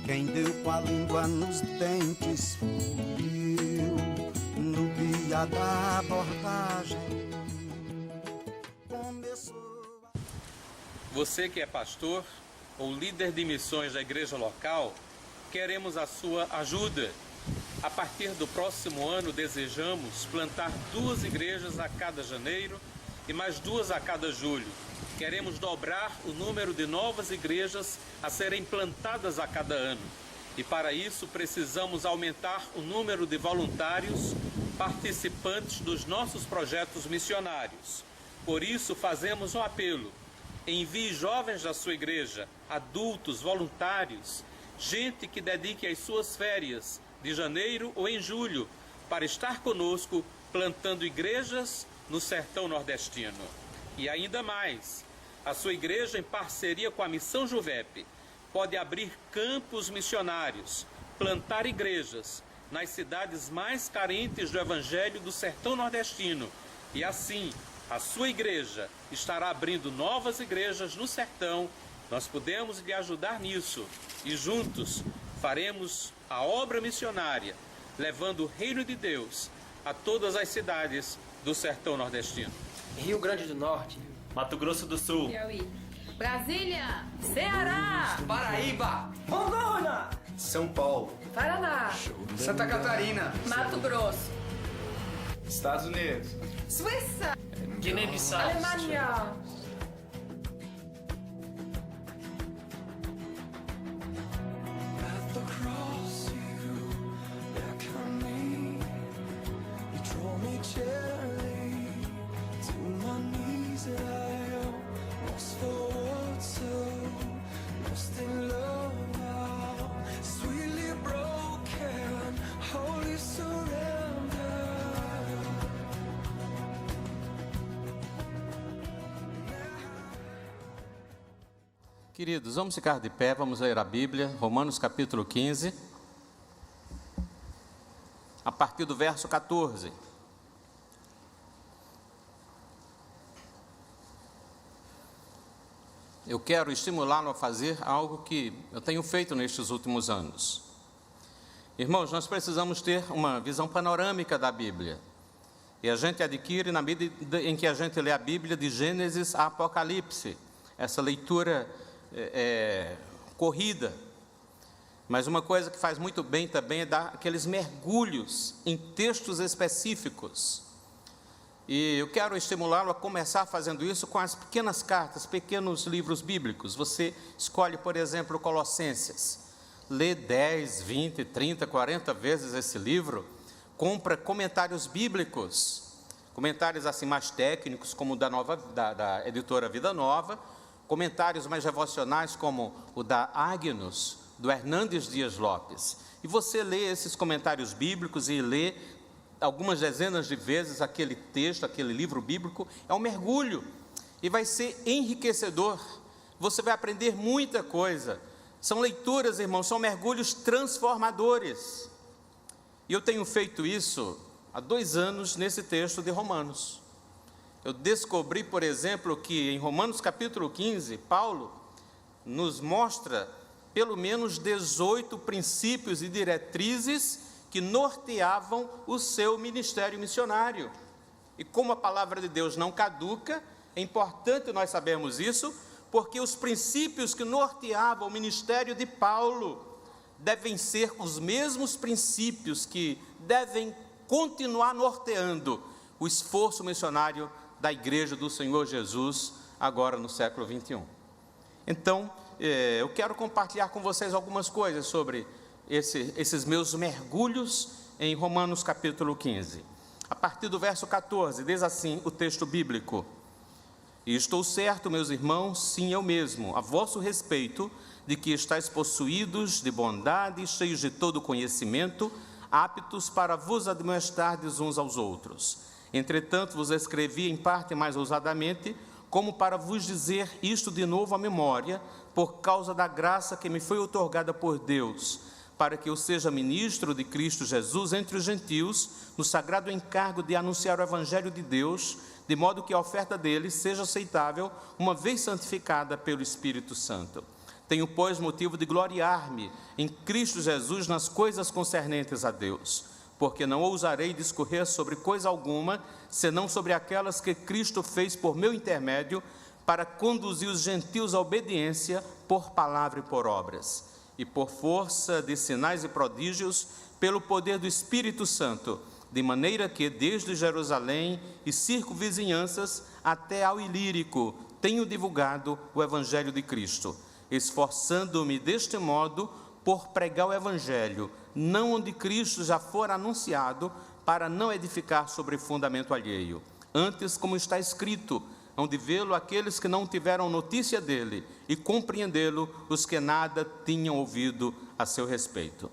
S2: Quem deu com a língua nos dentes fui eu, no dia da abordagem.
S1: Você que é pastor ou líder de missões da igreja local, queremos a sua ajuda. A partir do próximo ano, desejamos plantar 2 igrejas a cada janeiro e mais 2 a cada julho. Queremos dobrar o número de novas igrejas a serem plantadas a cada ano. E para isso precisamos aumentar o número de voluntários participantes dos nossos projetos missionários. Por isso fazemos um apelo. Envie jovens da sua igreja, adultos, voluntários, gente que dedique as suas férias de janeiro ou em julho para estar conosco plantando igrejas no sertão nordestino. E ainda mais, a sua igreja, em parceria com a Missão Juvep, pode abrir campos missionários, plantar igrejas nas cidades mais carentes do Evangelho do sertão nordestino. E assim, a sua igreja estará abrindo novas igrejas no sertão. Nós podemos lhe ajudar nisso e juntos faremos a obra missionária, levando o reino de Deus a todas as cidades do sertão nordestino.
S6: Rio Grande do Norte, Mato Grosso do Sul,
S5: Piauí, Brasília, Ceará,
S6: Paraíba,
S7: Rondônia,
S6: São Paulo,
S5: Paraná,
S6: Santa Catarina,
S5: Mato Grosso,
S6: Estados Unidos,
S5: Suíça,
S6: Guiné-Bissau,
S5: Alemanha.
S1: Queridos, vamos ficar de pé, vamos ler a Bíblia, Romanos capítulo 15, a partir do verso 14. Eu quero estimulá-lo a fazer algo que eu tenho feito nestes últimos anos. Irmãos, nós precisamos ter uma visão panorâmica da Bíblia. E a gente adquire na medida em que a gente lê a Bíblia de Gênesis a Apocalipse. Essa leitura corrida, mas uma coisa que faz muito bem também é dar aqueles mergulhos em textos específicos, e eu quero estimulá-lo a começar fazendo isso com as pequenas cartas, pequenos livros bíblicos. Você escolhe, por exemplo, Colossenses, lê 10, 20, 30, 40 vezes esse livro, compra comentários bíblicos, comentários assim mais técnicos, como da editora Vida Nova, comentários mais devocionais como o da Agnus, do Hernandes Dias Lopes. E você lê esses comentários bíblicos e lê algumas dezenas de vezes aquele texto, aquele livro bíblico. É um mergulho e vai ser enriquecedor. Você vai aprender muita coisa São leituras, irmãos, são mergulhos transformadores. E eu tenho feito isso há 2 anos nesse texto de Romanos. Eu descobri, por exemplo, que em Romanos capítulo 15, Paulo nos mostra pelo menos 18 princípios e diretrizes que norteavam o seu ministério missionário. E como a palavra de Deus não caduca, é importante nós sabermos isso, porque os princípios que norteavam o ministério de Paulo devem ser os mesmos princípios que devem continuar norteando o esforço missionário da Igreja do Senhor Jesus, agora no século 21. Então, eu quero compartilhar com vocês algumas coisas sobre esses meus mergulhos em Romanos capítulo 15. A partir do verso 14, diz assim o texto bíblico: E estou certo, meus irmãos, sim, eu mesmo, a vosso respeito, de que estáis possuídos de bondade, cheios de todo conhecimento, aptos para vos admoestardes uns aos outros. Entretanto, vos escrevi em parte mais ousadamente, como para vos dizer isto de novo à memória, por causa da graça que me foi outorgada por Deus, para que eu seja ministro de Cristo Jesus entre os gentios, no sagrado encargo de anunciar o Evangelho de Deus, de modo que a oferta deles seja aceitável, uma vez santificada pelo Espírito Santo. Tenho, pois, motivo de gloriar-me em Cristo Jesus nas coisas concernentes a Deus, porque não ousarei discorrer sobre coisa alguma, senão sobre aquelas que Cristo fez por meu intermédio, para conduzir os gentios à obediência por palavra e por obras, e por força de sinais e prodígios, pelo poder do Espírito Santo, de maneira que, desde Jerusalém e circunvizinhanças até ao Ilírico, tenho divulgado o Evangelho de Cristo, esforçando-me deste modo por pregar o Evangelho, não onde Cristo já for anunciado, para não edificar sobre fundamento alheio. Antes, como está escrito, hão de vê-lo aqueles que não tiveram notícia dele, e compreendê-lo os que nada tinham ouvido a seu respeito.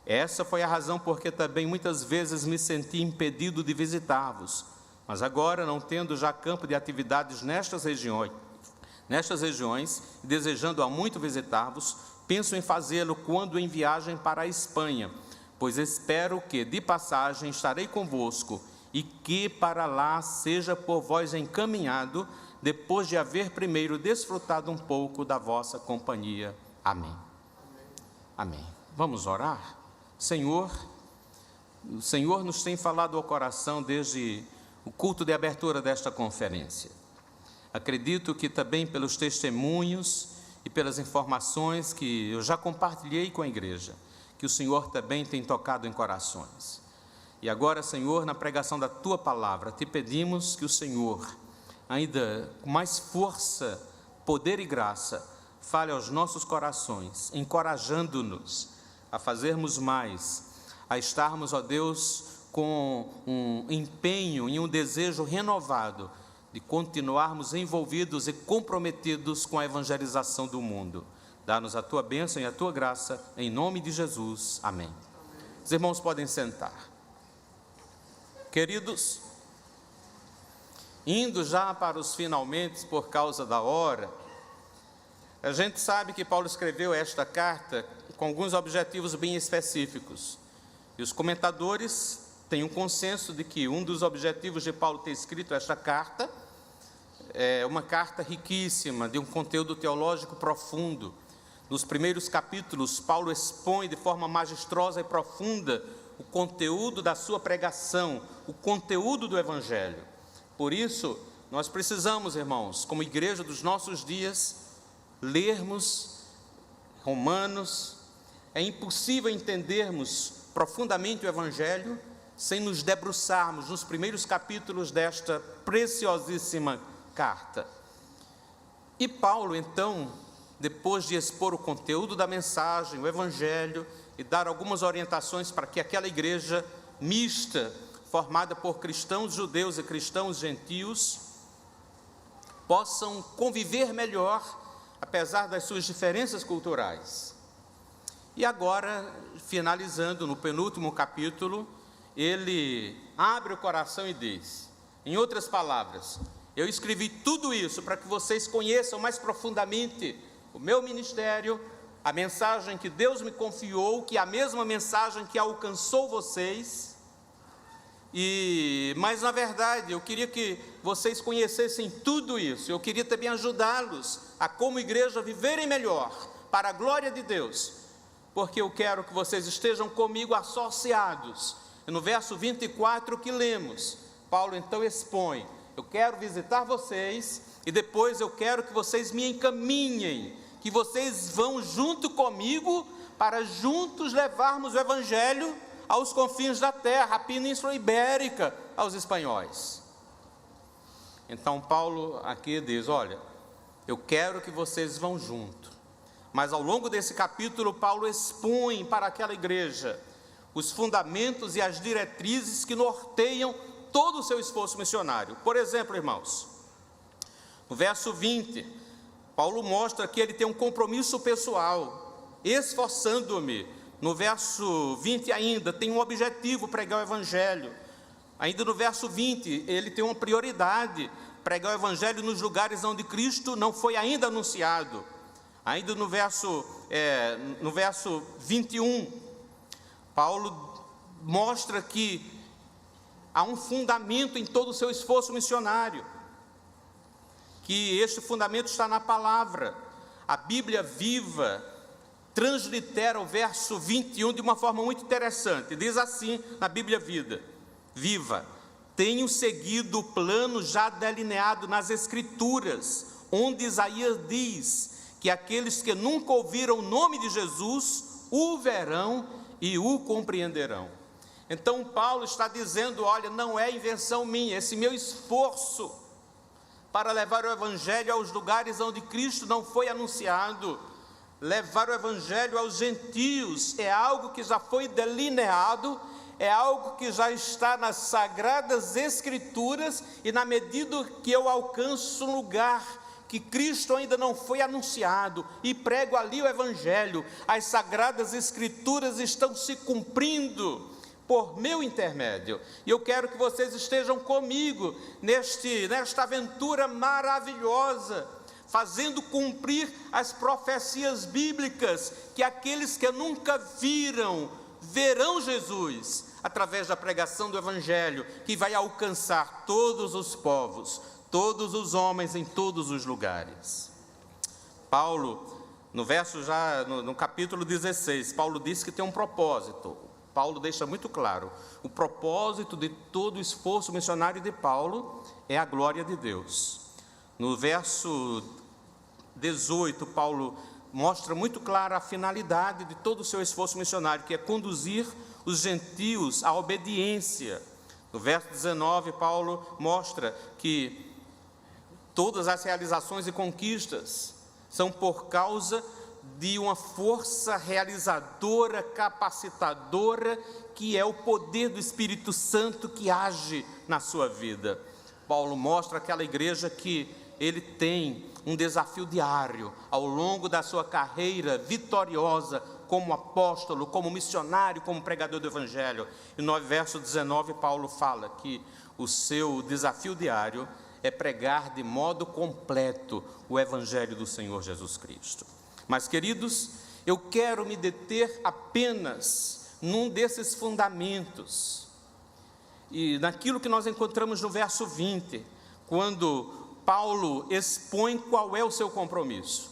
S1: Essa foi a razão porque também muitas vezes me senti impedido de visitar-vos, mas agora, não tendo já campo de atividades nestas regiões, desejando há muito visitar-vos, penso em fazê-lo quando em viagem para a Espanha, pois espero que, de passagem, estarei convosco, e que para lá seja por vós encaminhado, depois de haver primeiro desfrutado um pouco da vossa companhia. Amém. Amém. Vamos orar? Senhor, o Senhor nos tem falado ao coração desde o culto de abertura desta conferência. Acredito que também pelos testemunhos e pelas informações que eu já compartilhei com a igreja, que o Senhor também tem tocado em corações. E agora, Senhor, na pregação da Tua palavra, te pedimos que o Senhor, ainda com mais força, poder e graça, fale aos nossos corações, encorajando-nos a fazermos mais, a estarmos, ó Deus, com um empenho e um desejo renovado de continuarmos envolvidos e comprometidos com a evangelização do mundo. Dá-nos a Tua bênção e a Tua graça, em nome de Jesus. Amém. Os irmãos podem sentar. Queridos, indo já para os finalmente por causa da hora, a gente sabe que Paulo escreveu esta carta com alguns objetivos bem específicos. E os comentadores têm um consenso de que um dos objetivos de Paulo ter escrito esta carta é uma carta riquíssima, de um conteúdo teológico profundo. Nos primeiros capítulos, Paulo expõe de forma magistrosa e profunda o conteúdo da sua pregação, o conteúdo do Evangelho. Por isso, nós precisamos, irmãos, como igreja dos nossos dias, lermos Romanos. É impossível entendermos profundamente o Evangelho sem nos debruçarmos nos primeiros capítulos desta preciosíssima carta. E Paulo, então, depois de expor o conteúdo da mensagem, o Evangelho, e dar algumas orientações para que aquela igreja mista, formada por cristãos judeus e cristãos gentios, possam conviver melhor, apesar das suas diferenças culturais. E agora, finalizando no penúltimo capítulo, ele abre o coração e diz, em outras palavras, eu escrevi tudo isso para que vocês conheçam mais profundamente o meu ministério, a mensagem que Deus me confiou, que é a mesma mensagem que alcançou vocês. Mas na verdade eu queria que vocês conhecessem tudo isso. Eu queria também ajudá-los a, como igreja, viverem melhor para a glória de Deus, porque eu quero que vocês estejam comigo associados. E no verso 24 que lemos, Paulo então expõe: eu quero visitar vocês e depois eu quero que vocês me encaminhem, que vocês vão junto comigo para juntos levarmos o evangelho aos confins da terra, a Península Ibérica, aos espanhóis. Então Paulo aqui diz: olha, eu quero que vocês vão junto. Mas ao longo desse capítulo, Paulo expõe para aquela igreja os fundamentos e as diretrizes que norteiam todo o seu esforço missionário. Por exemplo, irmãos, no verso 20, Paulo mostra que ele tem um compromisso pessoal: esforçando-me. No verso 20 ainda, tem um objetivo: pregar o evangelho. Ainda no verso 20, ele tem uma prioridade: pregar o evangelho nos lugares onde Cristo não foi ainda anunciado. Ainda no verso 21, Paulo mostra que há um fundamento em todo o seu esforço missionário, que este fundamento está na palavra. A Bíblia viva translitera o verso 21 de uma forma muito interessante. Diz assim na Bíblia viva: tenho seguido o plano já delineado nas Escrituras, onde Isaías diz que aqueles que nunca ouviram o nome de Jesus o verão e o compreenderão. Então Paulo está dizendo: olha, não é invenção minha, esse meu esforço para levar o evangelho aos lugares onde Cristo não foi anunciado, levar o evangelho aos gentios, é algo que já foi delineado, é algo que já está nas Sagradas Escrituras, e na medida que eu alcanço um lugar que Cristo ainda não foi anunciado e prego ali o evangelho, as Sagradas Escrituras estão se cumprindo por meu intermédio, e eu quero que vocês estejam comigo nesta aventura maravilhosa, fazendo cumprir as profecias bíblicas, que aqueles que nunca viram, verão Jesus, através da pregação do evangelho, que vai alcançar todos os povos, todos os homens em todos os lugares. Paulo, no capítulo 16, Paulo diz que tem um propósito. Paulo deixa muito claro: o propósito de todo o esforço missionário de Paulo é a glória de Deus. No verso 18, Paulo mostra muito clara a finalidade de todo o seu esforço missionário, que é conduzir os gentios à obediência. No verso 19, Paulo mostra que todas as realizações e conquistas são por causa de uma força realizadora, capacitadora, que é o poder do Espírito Santo que age na sua vida. Paulo mostra àquela igreja que ele tem um desafio diário, ao longo da sua carreira vitoriosa, como apóstolo, como missionário, como pregador do evangelho. E no verso 19, Paulo fala que o seu desafio diário é pregar de modo completo o evangelho do Senhor Jesus Cristo. Mas, queridos, eu quero me deter apenas num desses fundamentos, e naquilo que nós encontramos no verso 20, quando Paulo expõe qual é o seu compromisso.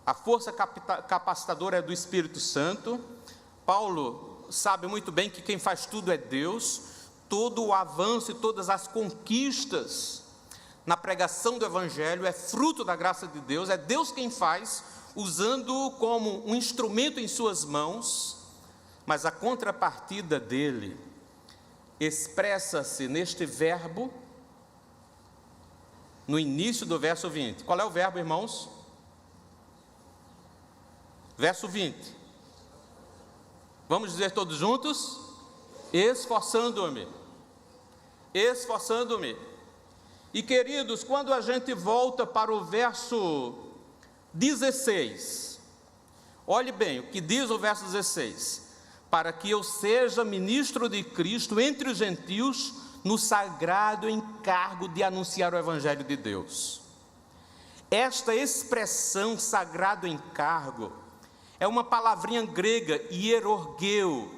S1: A força capacitadora é do Espírito Santo. Paulo sabe muito bem que quem faz tudo é Deus. Todo o avanço e todas as conquistas na pregação do evangelho é fruto da graça de Deus, é Deus quem faz, usando-o como um instrumento em suas mãos. Mas a contrapartida dele expressa-se neste verbo, no início do verso 20. Qual é o verbo, irmãos? Verso 20. Vamos dizer todos juntos? Esforçando-me. Esforçando-me. E, queridos, quando a gente volta para o verso 16, olhe bem o que diz o verso 16: para que eu seja ministro de Cristo entre os gentios, no sagrado encargo de anunciar o evangelho de Deus. Esta expressão sagrado encargo é uma palavrinha grega, hierorgeu.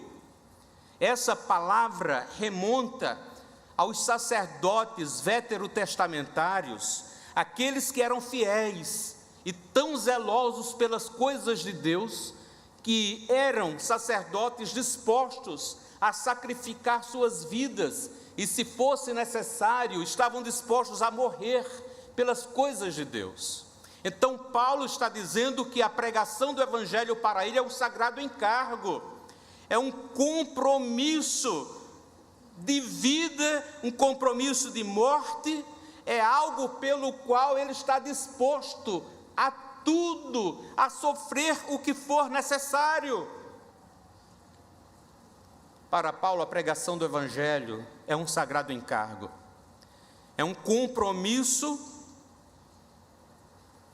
S1: Essa palavra remonta aos sacerdotes veterotestamentários, aqueles que eram fiéis e tão zelosos pelas coisas de Deus, que eram sacerdotes dispostos a sacrificar suas vidas e, se fosse necessário, estavam dispostos a morrer pelas coisas de Deus. Então Paulo está dizendo que a pregação do Evangelho para ele é um sagrado encargo, é um compromisso de vida, um compromisso de morte, é algo pelo qual ele está disposto a tudo, a sofrer o que for necessário. Para Paulo, a pregação do Evangelho é um sagrado encargo, é um compromisso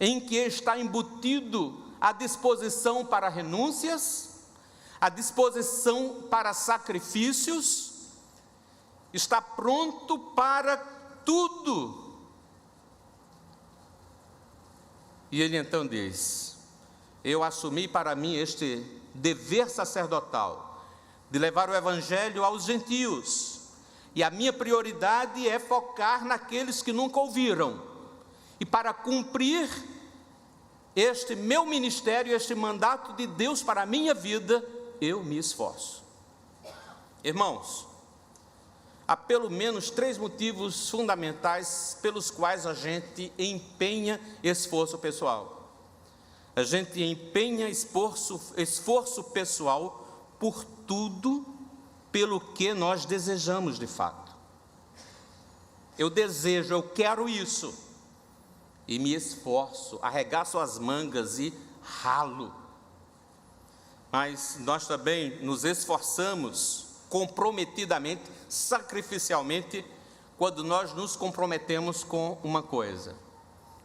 S1: em que está embutido a disposição para renúncias, a disposição para sacrifícios, está pronto para tudo. E ele então diz: eu assumi para mim este dever sacerdotal, de levar o Evangelho aos gentios, e a minha prioridade é focar naqueles que nunca ouviram, e para cumprir este meu ministério, este mandato de Deus para a minha vida, eu me esforço. Irmãos, há pelo menos 3 motivos fundamentais pelos quais a gente empenha esforço pessoal. A gente empenha esforço pessoal por tudo pelo que nós desejamos de fato. Eu desejo, eu quero isso, e me esforço, arregaço as mangas e ralo. Mas nós também nos esforçamos comprometidamente, sacrificialmente, quando nós nos comprometemos com uma coisa,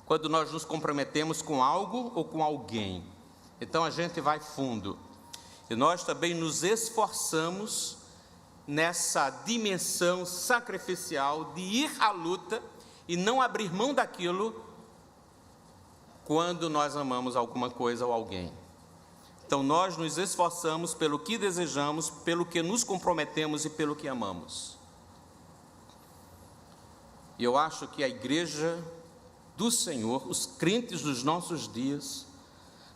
S1: quando nós nos comprometemos com algo ou com alguém. Então a gente vai fundo. E nós também nos esforçamos nessa dimensão sacrificial de ir à luta e não abrir mão daquilo quando nós amamos alguma coisa ou alguém. Então nós nos esforçamos pelo que desejamos, pelo que nos comprometemos e pelo que amamos. E eu acho que a igreja do Senhor, os crentes dos nossos dias,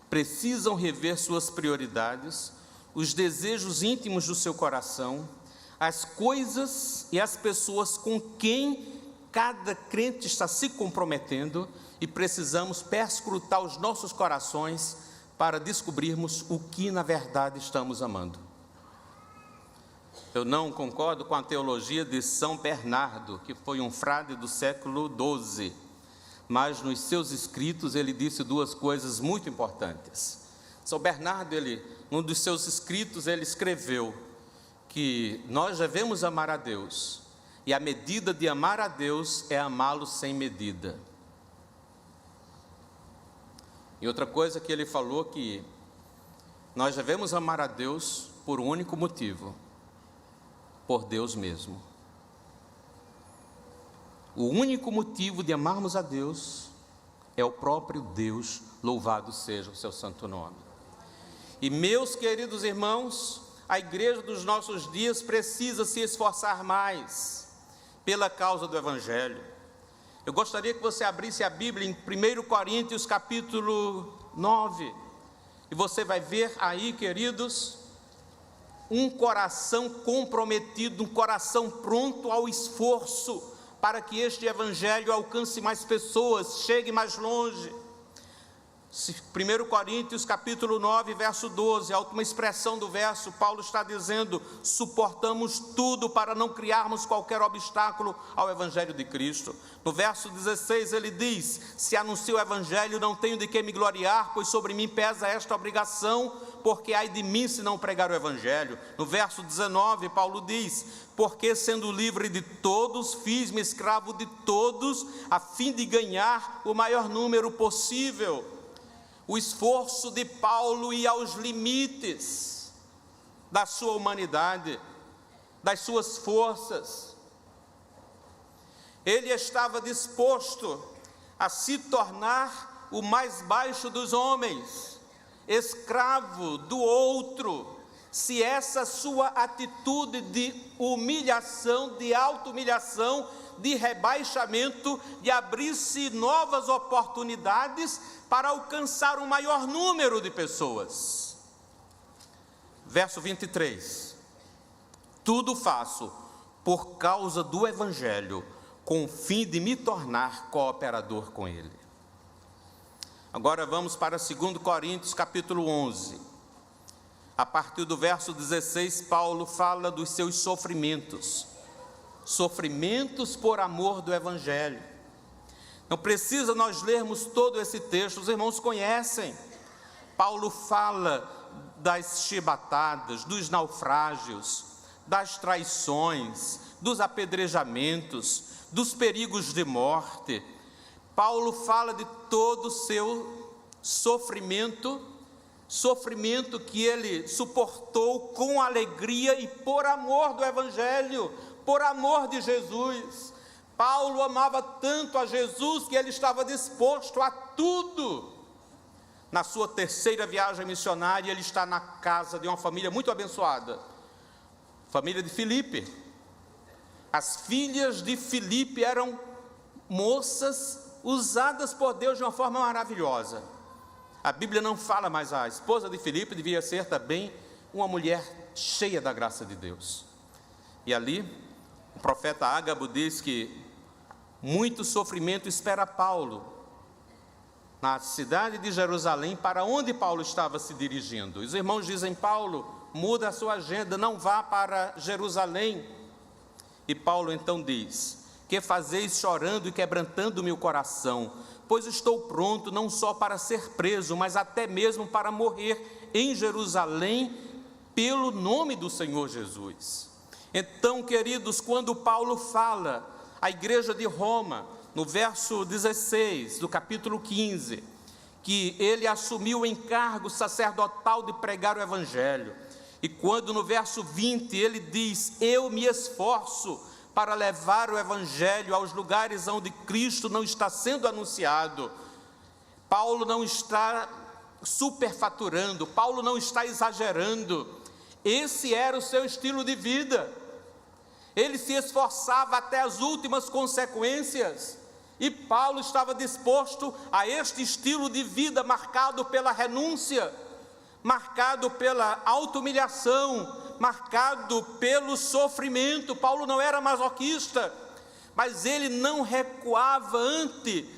S1: precisam rever suas prioridades, os desejos íntimos do seu coração, as coisas e as pessoas com quem cada crente está se comprometendo, e precisamos perscrutar os nossos corações para descobrirmos o que na verdade estamos amando. Eu não concordo com a teologia de São Bernardo, que foi um frade do século XII, mas nos seus escritos ele disse 2 coisas muito importantes. São Bernardo, num dos seus escritos, ele escreveu que nós devemos amar a Deus, e a medida de amar a Deus é amá-lo sem medida. E outra coisa que ele falou, que nós devemos amar a Deus por um único motivo: por Deus mesmo. O único motivo de amarmos a Deus é o próprio Deus, louvado seja o seu santo nome. E meus queridos irmãos, a igreja dos nossos dias precisa se esforçar mais pela causa do Evangelho. Eu gostaria que você abrisse a Bíblia em 1 Coríntios capítulo 9, e você vai ver aí, queridos, um coração comprometido, um coração pronto ao esforço, para que este Evangelho alcance mais pessoas, chegue mais longe. 1 Coríntios capítulo 9, verso 12, a última expressão do verso, Paulo está dizendo: suportamos tudo para não criarmos qualquer obstáculo ao Evangelho de Cristo. No verso 16 ele diz: se anuncio o Evangelho, não tenho de que me gloriar, pois sobre mim pesa esta obrigação, porque ai de mim se não pregar o Evangelho. No verso 19 Paulo diz: porque sendo livre de todos, fiz-me escravo de todos, a fim de ganhar o maior número possível. O esforço de Paulo ia aos limites da sua humanidade, das suas forças. Ele estava disposto a se tornar o mais baixo dos homens. escravo do outro, se essa sua atitude de humilhação, de auto-humilhação, de rebaixamento, de abrir-se novas oportunidades para alcançar um maior número de pessoas. Verso 23. Tudo faço por causa do Evangelho, com o fim de me tornar cooperador com ele. Agora vamos para 2 Coríntios capítulo 11. A partir do verso 16, Paulo fala dos seus sofrimentos. Sofrimentos por amor do Evangelho. Não precisa nós lermos todo esse texto, os irmãos conhecem. Paulo fala das chibatadas, dos naufrágios, das traições, dos apedrejamentos, dos perigos de morte. Paulo fala de todo o seu sofrimento que ele suportou com alegria e por amor do Evangelho, por amor de Jesus. Paulo amava tanto a Jesus que ele estava disposto a tudo. Na sua terceira viagem missionária, ele está na casa de uma família muito abençoada, família de Filipe. As filhas de Filipe eram moças usadas por Deus de uma forma maravilhosa. A Bíblia não fala, mas a esposa de Filipe devia ser também uma mulher cheia da graça de Deus. E ali, o profeta Ágabo diz que muito sofrimento espera Paulo na cidade de Jerusalém, para onde Paulo estava se dirigindo. Os irmãos dizem: Paulo, muda a sua agenda, não vá para Jerusalém. E Paulo então diz: que fazeis chorando e quebrantando meu coração? Pois estou pronto não só para ser preso, mas até mesmo para morrer em Jerusalém pelo nome do Senhor Jesus. Então, queridos, quando Paulo fala à igreja de Roma, no verso 16 do capítulo 15, que ele assumiu o encargo sacerdotal de pregar o Evangelho, e quando no verso 20 ele diz: eu me esforço para levar o Evangelho aos lugares onde Cristo não está sendo anunciado, Paulo não está superfaturando, Paulo não está exagerando. Esse era o seu estilo de vida. Ele se esforçava até as últimas consequências, e Paulo estava disposto a este estilo de vida marcado pela renúncia, marcado pela auto-humilhação, marcado pelo sofrimento. Paulo não era masoquista, mas ele não recuava ante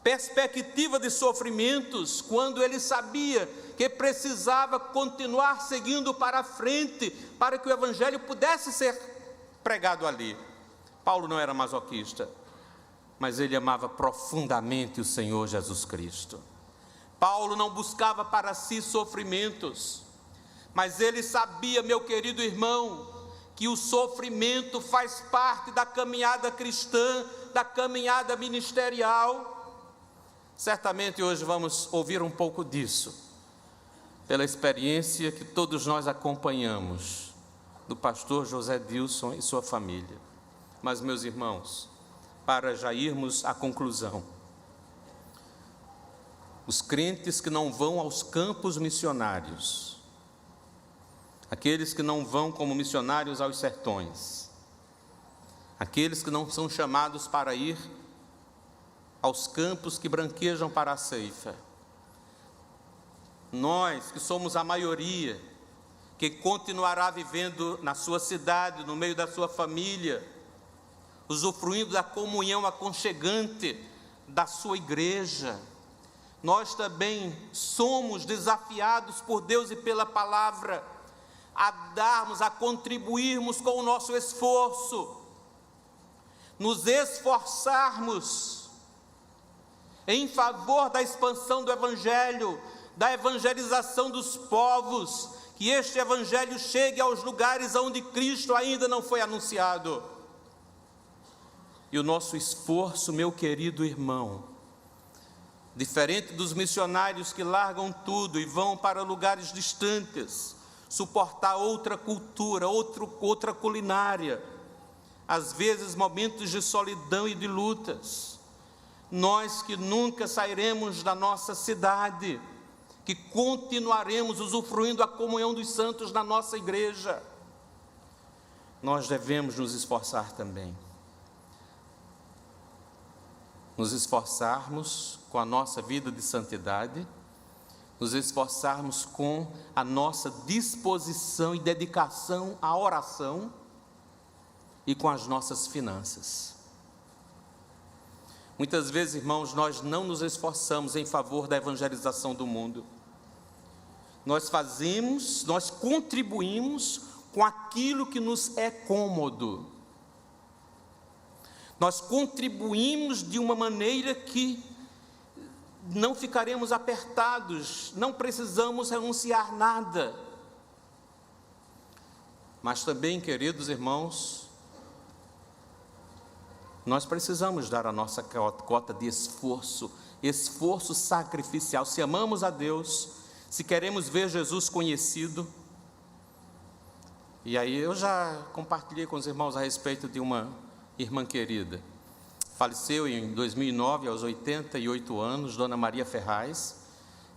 S1: perspectiva de sofrimentos, quando ele sabia que precisava continuar seguindo para frente, para que o Evangelho pudesse ser pregado ali. Paulo não era masoquista, mas ele amava profundamente o Senhor Jesus Cristo. Paulo não buscava para si sofrimentos, mas ele sabia, meu querido irmão, que o sofrimento faz parte da caminhada cristã, da caminhada ministerial. Certamente hoje vamos ouvir um pouco disso, pela experiência que todos nós acompanhamos, do pastor José Dilson e sua família. Mas, meus irmãos, para já irmos à conclusão, os crentes que não vão aos campos missionários, aqueles que não vão como missionários aos sertões, aqueles que não são chamados para ir aos campos que branquejam para a ceifa, nós que somos a maioria, que continuará vivendo na sua cidade, no meio da sua família, usufruindo da comunhão aconchegante da sua igreja, nós também somos desafiados por Deus e pela palavra a darmos, a contribuirmos com o nosso esforço, nos esforçarmos em favor da expansão do Evangelho, da evangelização dos povos, que este Evangelho chegue aos lugares onde Cristo ainda não foi anunciado. E o nosso esforço, meu querido irmão, diferente dos missionários que largam tudo e vão para lugares distantes, suportar outra cultura, outra culinária, às vezes momentos de solidão e de lutas. Nós que nunca sairemos da nossa cidade, que continuaremos usufruindo a comunhão dos santos na nossa igreja, nós devemos nos esforçar também. Nos esforçarmos com a nossa vida de santidade, nos esforçarmos com a nossa disposição e dedicação à oração e com as nossas finanças. Muitas vezes, irmãos, nós não nos esforçamos em favor da evangelização do mundo. Nós contribuímos com aquilo que nos é cômodo. Nós contribuímos de uma maneira que não ficaremos apertados, não precisamos renunciar nada. Mas também, queridos irmãos, nós precisamos dar a nossa cota de esforço sacrificial. Se amamos a Deus, se queremos ver Jesus conhecido. E aí eu já compartilhei com os irmãos a respeito de uma irmã querida. Faleceu em 2009, aos 88 anos, Dona Maria Ferraz.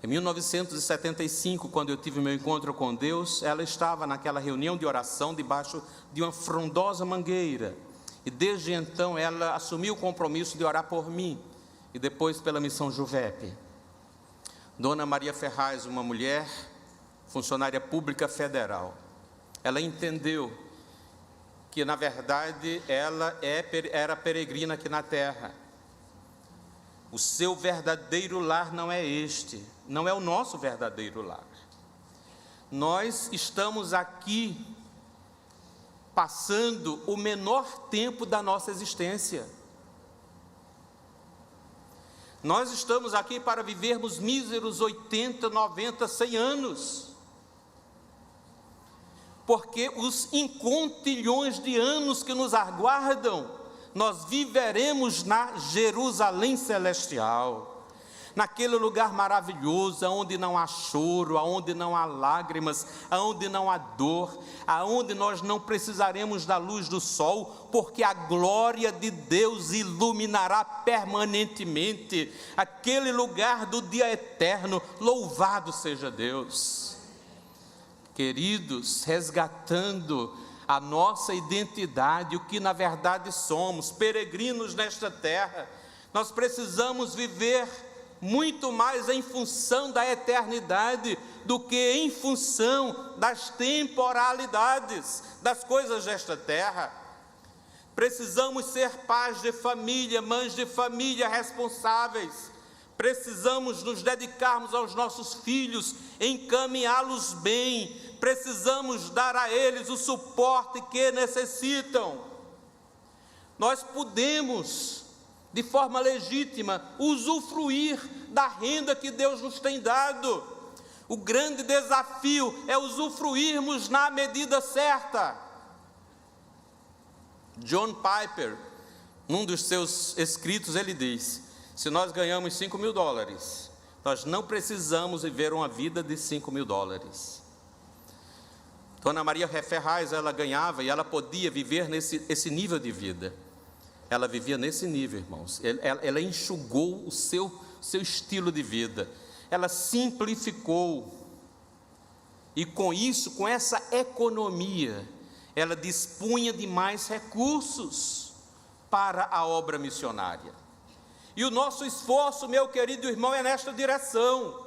S1: Em 1975, quando eu tive meu encontro com Deus, ela estava naquela reunião de oração debaixo de uma frondosa mangueira. E desde então ela assumiu o compromisso de orar por mim e depois pela missão Juvep. Dona Maria Ferraz, uma mulher, funcionária pública federal, ela entendeu que na verdade ela era peregrina aqui na terra. O seu verdadeiro lar não é este, não é o nosso verdadeiro lar. Nós estamos aqui passando o menor tempo da nossa existência. Nós estamos aqui para vivermos míseros 80, 90, 100 anos. Porque os incontilhões de anos que nos aguardam, nós viveremos na Jerusalém celestial, naquele lugar maravilhoso, onde não há choro, onde não há lágrimas, onde não há dor, aonde nós não precisaremos da luz do sol, porque a glória de Deus iluminará permanentemente aquele lugar do dia eterno. Louvado seja Deus. Queridos, resgatando a nossa identidade, o que na verdade somos, peregrinos nesta terra, nós precisamos viver muito mais em função da eternidade do que em função das temporalidades, das coisas desta terra. Precisamos ser pais de família, mães de família responsáveis. Precisamos nos dedicarmos aos nossos filhos, encaminhá-los bem, precisamos dar a eles o suporte que necessitam. Nós podemos, de forma legítima, usufruir da renda que Deus nos tem dado. O grande desafio é usufruirmos na medida certa. John Piper, num dos seus escritos, ele diz: se nós ganhamos $5.000, nós não precisamos viver uma vida de $5.000. Dona Maria Ferraz, ela ganhava e ela podia viver esse nível de vida. Ela vivia nesse nível, irmãos. Ela enxugou o seu estilo de vida. Ela simplificou. E com isso, com essa economia, ela dispunha de mais recursos para a obra missionária. E o nosso esforço, meu querido irmão, é nesta direção.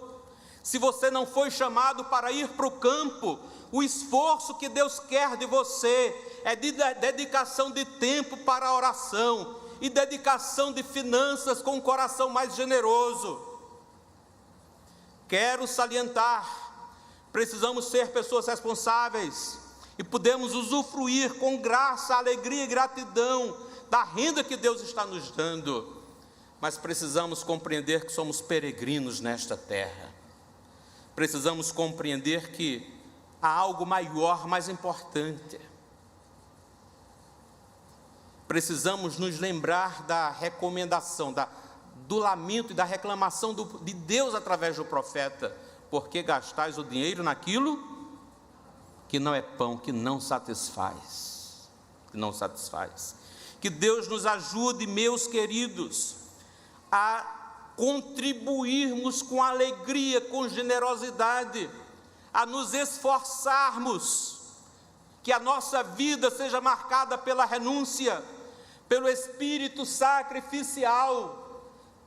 S1: Se você não foi chamado para ir para o campo, o esforço que Deus quer de você é de dedicação de tempo para a oração e dedicação de finanças com um coração mais generoso. Quero salientar, precisamos ser pessoas responsáveis e podemos usufruir com graça, alegria e gratidão da renda que Deus está nos dando. Mas precisamos compreender que somos peregrinos nesta terra. Precisamos compreender que há algo maior, mais importante. Precisamos nos lembrar da recomendação, do lamento e da reclamação de Deus através do profeta. Por que gastais o dinheiro naquilo que não é pão, que não satisfaz? Que não satisfaz. Que Deus nos ajude, meus queridos, a contribuirmos com alegria, com generosidade, a nos esforçarmos, que a nossa vida seja marcada pela renúncia, pelo espírito sacrificial.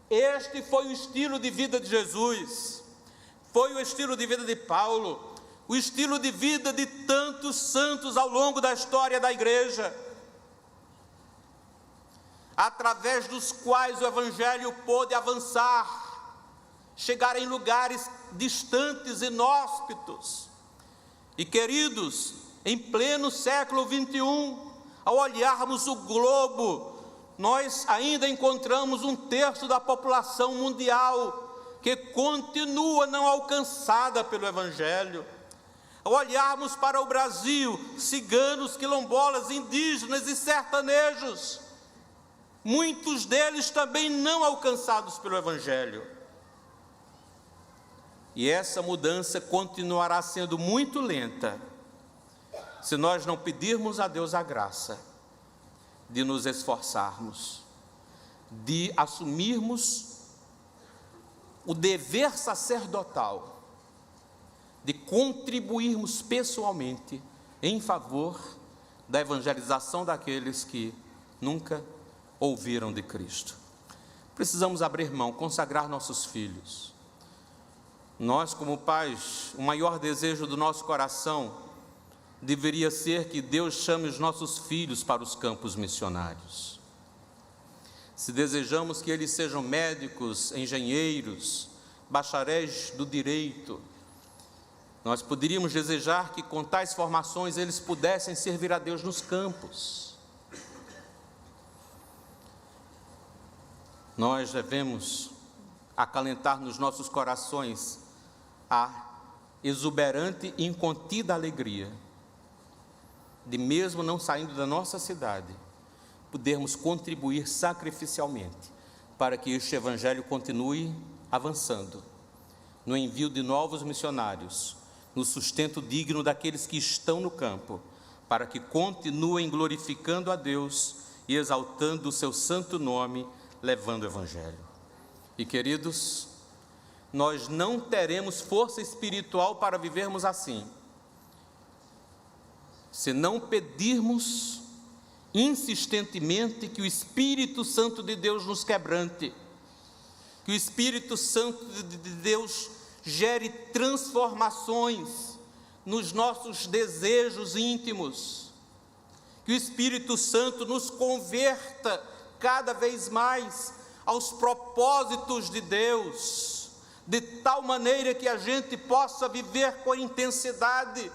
S1: Este foi o estilo de vida de Jesus, foi o estilo de vida de Paulo, o estilo de vida de tantos santos ao longo da história da igreja, através dos quais o Evangelho pôde avançar, chegar em lugares distantes, inóspitos. E queridos, em pleno século 21, ao olharmos o globo, nós ainda encontramos 1/3 da população mundial que continua não alcançada pelo Evangelho. Ao olharmos para o Brasil, ciganos, quilombolas, indígenas e sertanejos, muitos deles também não alcançados pelo Evangelho. E essa mudança continuará sendo muito lenta, se nós não pedirmos a Deus a graça de nos esforçarmos, de assumirmos o dever sacerdotal, de contribuirmos pessoalmente em favor da evangelização daqueles que nunca ouviram de Cristo. Precisamos abrir mão, consagrar nossos filhos. Nós, como pais, o maior desejo do nosso coração deveria ser que Deus chame os nossos filhos para os campos missionários. Se desejamos que eles sejam médicos, engenheiros, bacharéis do direito, nós poderíamos desejar que com tais formações eles pudessem servir a Deus nos campos. Nós devemos acalentar nos nossos corações a exuberante e incontida alegria de, mesmo não saindo da nossa cidade, podermos contribuir sacrificialmente para que este Evangelho continue avançando, no envio de novos missionários, no sustento digno daqueles que estão no campo, para que continuem glorificando a Deus e exaltando o seu santo nome, levando o Evangelho. E queridos, nós não teremos força espiritual para vivermos assim, se não pedirmos insistentemente que o Espírito Santo de Deus nos quebrante, que o Espírito Santo de Deus gere transformações nos nossos desejos íntimos, que o Espírito Santo nos converta cada vez mais aos propósitos de Deus, de tal maneira que a gente possa viver com intensidade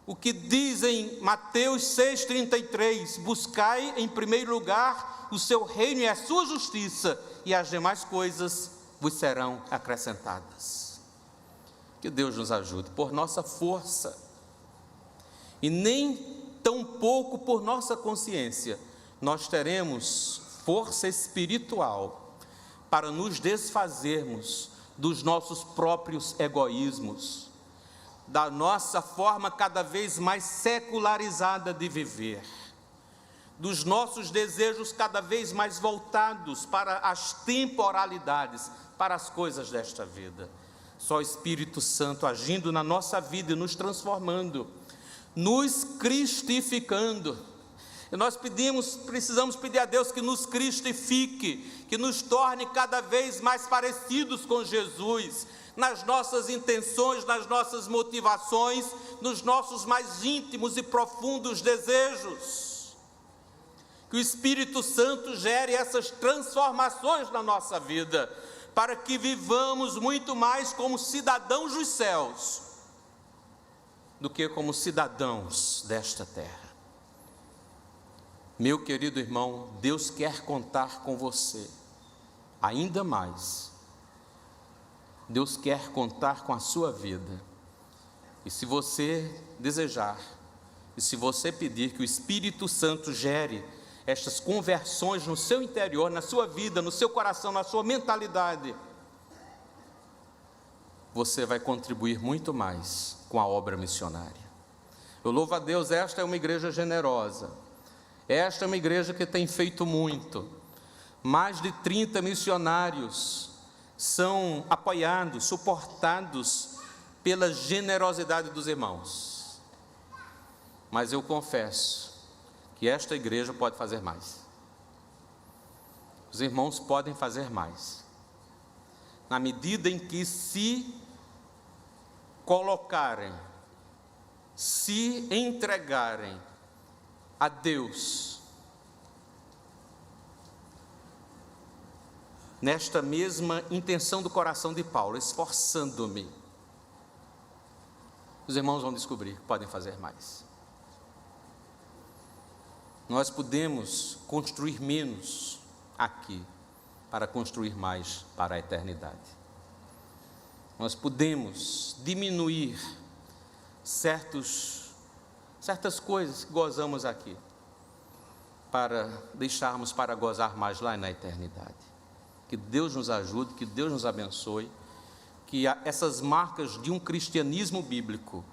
S1: o que diz em Mateus 6,33, buscai em primeiro lugar o seu reino e a sua justiça, e as demais coisas vos serão acrescentadas. Que Deus nos ajude, por nossa força, e nem tão pouco por nossa consciência, nós teremos força espiritual para nos desfazermos dos nossos próprios egoísmos, da nossa forma cada vez mais secularizada de viver, dos nossos desejos cada vez mais voltados para as temporalidades, para as coisas desta vida. Só o Espírito Santo agindo na nossa vida e nos transformando, nos cristificando. E nós precisamos pedir a Deus que nos cristifique, que nos torne cada vez mais parecidos com Jesus, nas nossas intenções, nas nossas motivações, nos nossos mais íntimos e profundos desejos. Que o Espírito Santo gere essas transformações na nossa vida, para que vivamos muito mais como cidadãos dos céus, do que como cidadãos desta terra. Meu querido irmão, Deus quer contar com você, ainda mais. Deus quer contar com a sua vida, e se você desejar, e se você pedir que o Espírito Santo gere estas conversões no seu interior, na sua vida, no seu coração, na sua mentalidade, você vai contribuir muito mais com a obra missionária. Eu louvo a Deus, esta é uma igreja generosa, esta é uma igreja que tem feito muito, mais de 30 missionários são apoiados, suportados pela generosidade dos irmãos. Mas eu confesso que esta igreja pode fazer mais. Os irmãos podem fazer mais, na medida em que se colocarem, se entregarem a Deus, nesta mesma intenção do coração de Paulo, esforçando-me. Os irmãos vão descobrir que podem fazer mais. Nós podemos construir menos aqui para construir mais para a eternidade. Nós podemos diminuir certas coisas que gozamos aqui para deixarmos para gozar mais lá na eternidade. Que Deus nos ajude, que Deus nos abençoe, que essas marcas de um cristianismo bíblico,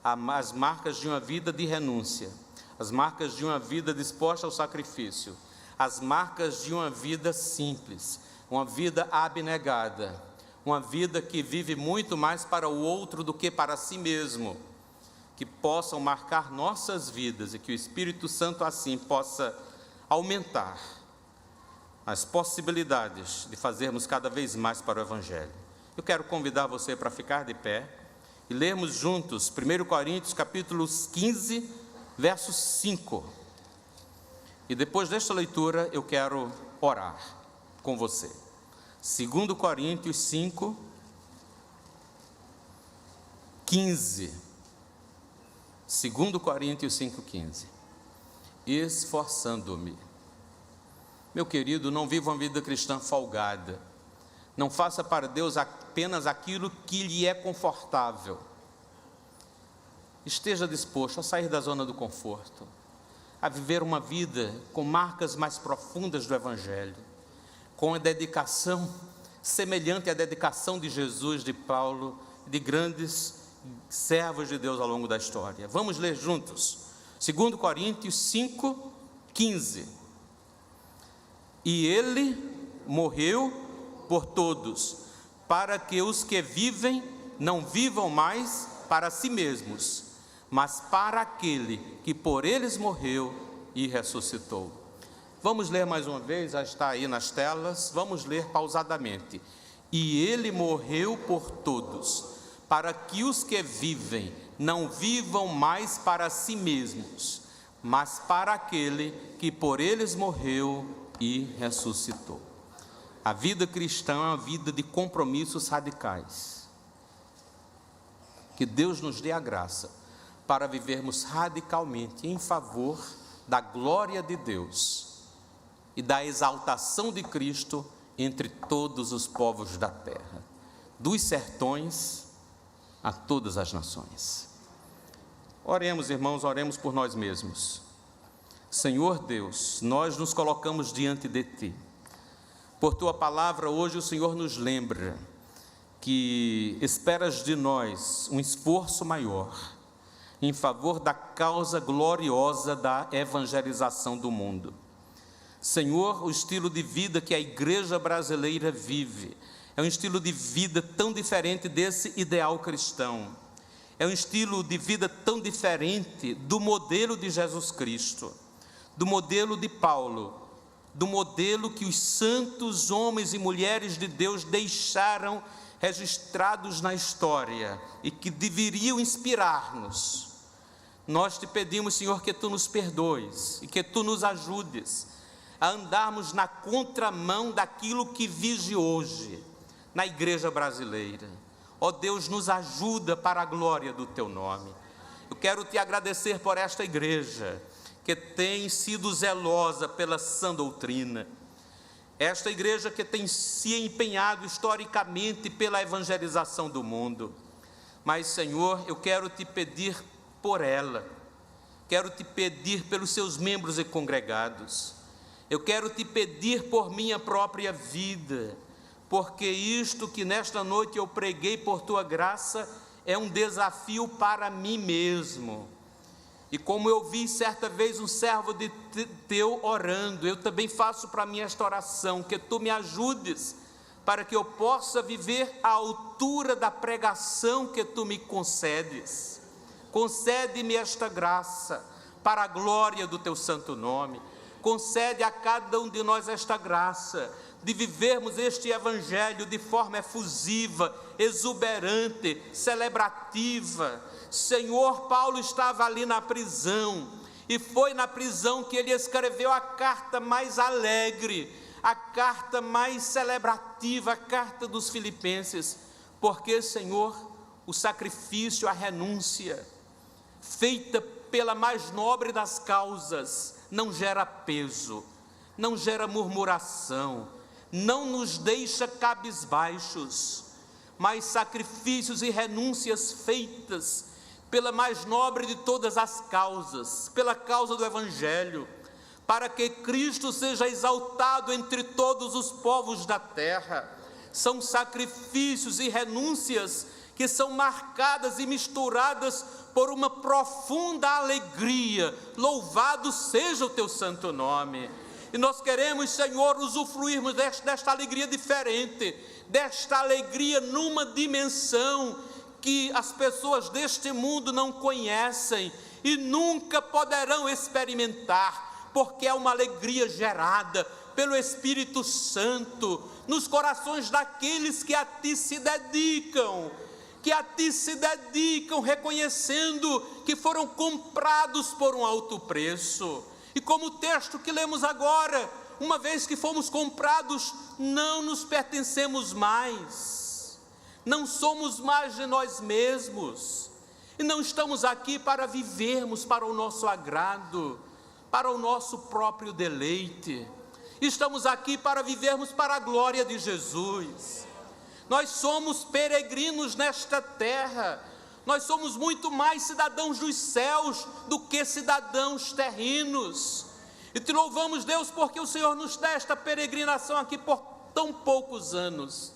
S1: as marcas de uma vida de renúncia, as marcas de uma vida disposta ao sacrifício, as marcas de uma vida simples, uma vida abnegada, uma vida que vive muito mais para o outro do que para si mesmo, que possam marcar nossas vidas e que o Espírito Santo assim possa aumentar as possibilidades de fazermos cada vez mais para o Evangelho. Eu quero convidar você para ficar de pé e lermos juntos 1 Coríntios capítulo 15, verso 5. E depois desta leitura eu quero orar com você. 2 Coríntios 5, 15. 2 Coríntios 5, 15. Esforçando-me. Meu querido, não viva uma vida cristã folgada. Não faça para Deus apenas aquilo que lhe é confortável. Esteja disposto a sair da zona do conforto, a viver uma vida com marcas mais profundas do Evangelho, com a dedicação semelhante à dedicação de Jesus, de Paulo, de grandes servos de Deus ao longo da história. Vamos ler juntos, 2 Coríntios 5, 15. E ele morreu por todos, para que os que vivem não vivam mais para si mesmos, mas para aquele que por eles morreu e ressuscitou. Vamos ler mais uma vez, já está aí nas telas, vamos ler pausadamente. E ele morreu por todos, para que os que vivem não vivam mais para si mesmos, mas para aquele que por eles morreu e ressuscitou. A vida cristã é uma vida de compromissos radicais. Que Deus nos dê a graça para vivermos radicalmente em favor da glória de Deus e da exaltação de Cristo entre todos os povos da terra, dos sertões a todas as nações. Oremos, irmãos, oremos por nós mesmos. Senhor Deus, nós nos colocamos diante de Ti. Por Tua palavra, hoje o Senhor nos lembra que esperas de nós um esforço maior em favor da causa gloriosa da evangelização do mundo. Senhor, o estilo de vida que a igreja brasileira vive é um estilo de vida tão diferente desse ideal cristão. É um estilo de vida tão diferente do modelo de Jesus Cristo, do modelo de Paulo, do modelo que os santos homens e mulheres de Deus deixaram registrados na história e que deveriam inspirar-nos. Nós te pedimos, Senhor, que Tu nos perdoes e que Tu nos ajudes a andarmos na contramão daquilo que vive hoje na igreja brasileira. Ó Deus, nos ajuda para a glória do Teu nome. Eu quero Te agradecer por esta igreja que tem sido zelosa pela sã doutrina. Esta igreja que tem se empenhado historicamente pela evangelização do mundo. Mas, Senhor, eu quero Te pedir por ela. Quero Te pedir pelos seus membros e congregados. Eu quero Te pedir por minha própria vida, porque isto que nesta noite eu preguei por Tua graça é um desafio para mim mesmo. E como eu vi certa vez um servo de Teu orando, eu também faço para mim esta oração, que Tu me ajudes para que eu possa viver à altura da pregação que tu me concedes. Concede-me esta graça, para a glória do teu santo nome. Concede a cada um de nós esta graça, de vivermos este evangelho de forma efusiva, exuberante, celebrativa. Senhor, Paulo estava ali na prisão, e foi na prisão que ele escreveu a carta mais alegre, a carta mais celebrativa, a carta dos Filipenses, porque, Senhor, o sacrifício, a renúncia, feita pela mais nobre das causas, não gera peso, não gera murmuração, não nos deixa cabisbaixos, mas sacrifícios e renúncias feitas pela mais nobre de todas as causas, pela causa do Evangelho, para que Cristo seja exaltado entre todos os povos da terra. São sacrifícios e renúncias que são marcadas e misturadas por uma profunda alegria. Louvado seja o teu santo nome. E nós queremos, Senhor, usufruirmos desta alegria diferente, desta alegria numa dimensão que as pessoas deste mundo não conhecem e nunca poderão experimentar, porque é uma alegria gerada pelo Espírito Santo nos corações daqueles que a ti se dedicam, reconhecendo que foram comprados por um alto preço. E como o texto que lemos agora, uma vez que fomos comprados, não nos pertencemos mais, não somos mais de nós mesmos, e não estamos aqui para vivermos para o nosso agrado, para o nosso próprio deleite. Estamos aqui para vivermos para a glória de Jesus. Nós somos peregrinos nesta terra, nós somos muito mais cidadãos dos céus do que cidadãos terrenos. E te louvamos, Deus, porque o Senhor nos dá esta peregrinação aqui por tão poucos anos.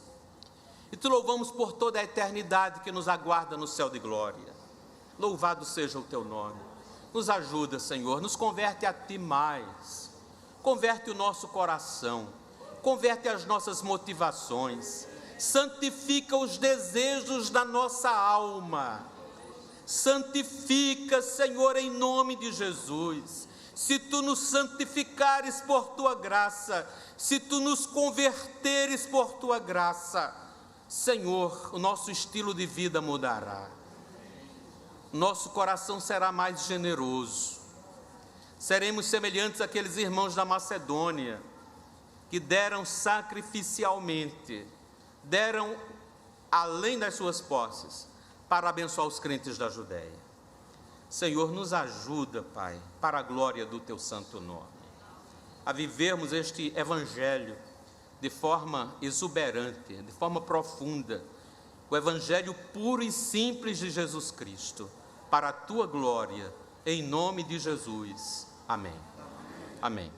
S1: E te louvamos por toda a eternidade que nos aguarda no céu de glória. Louvado seja o teu nome. Nos ajuda, Senhor, nos converte a ti mais. Converte o nosso coração, converte as nossas motivações, santifica os desejos da nossa alma, santifica, Senhor, em nome de Jesus. Se tu nos santificares por tua graça, se tu nos converteres por tua graça, Senhor, o nosso estilo de vida mudará, nosso coração será mais generoso, seremos semelhantes àqueles irmãos da Macedônia, que deram sacrificialmente, deram além das suas posses, para abençoar os crentes da Judéia. Senhor, nos ajuda, Pai, para a glória do teu santo nome, a vivermos este evangelho de forma exuberante, de forma profunda, o evangelho puro e simples de Jesus Cristo, para a tua glória, em nome de Jesus. Amém. Amém.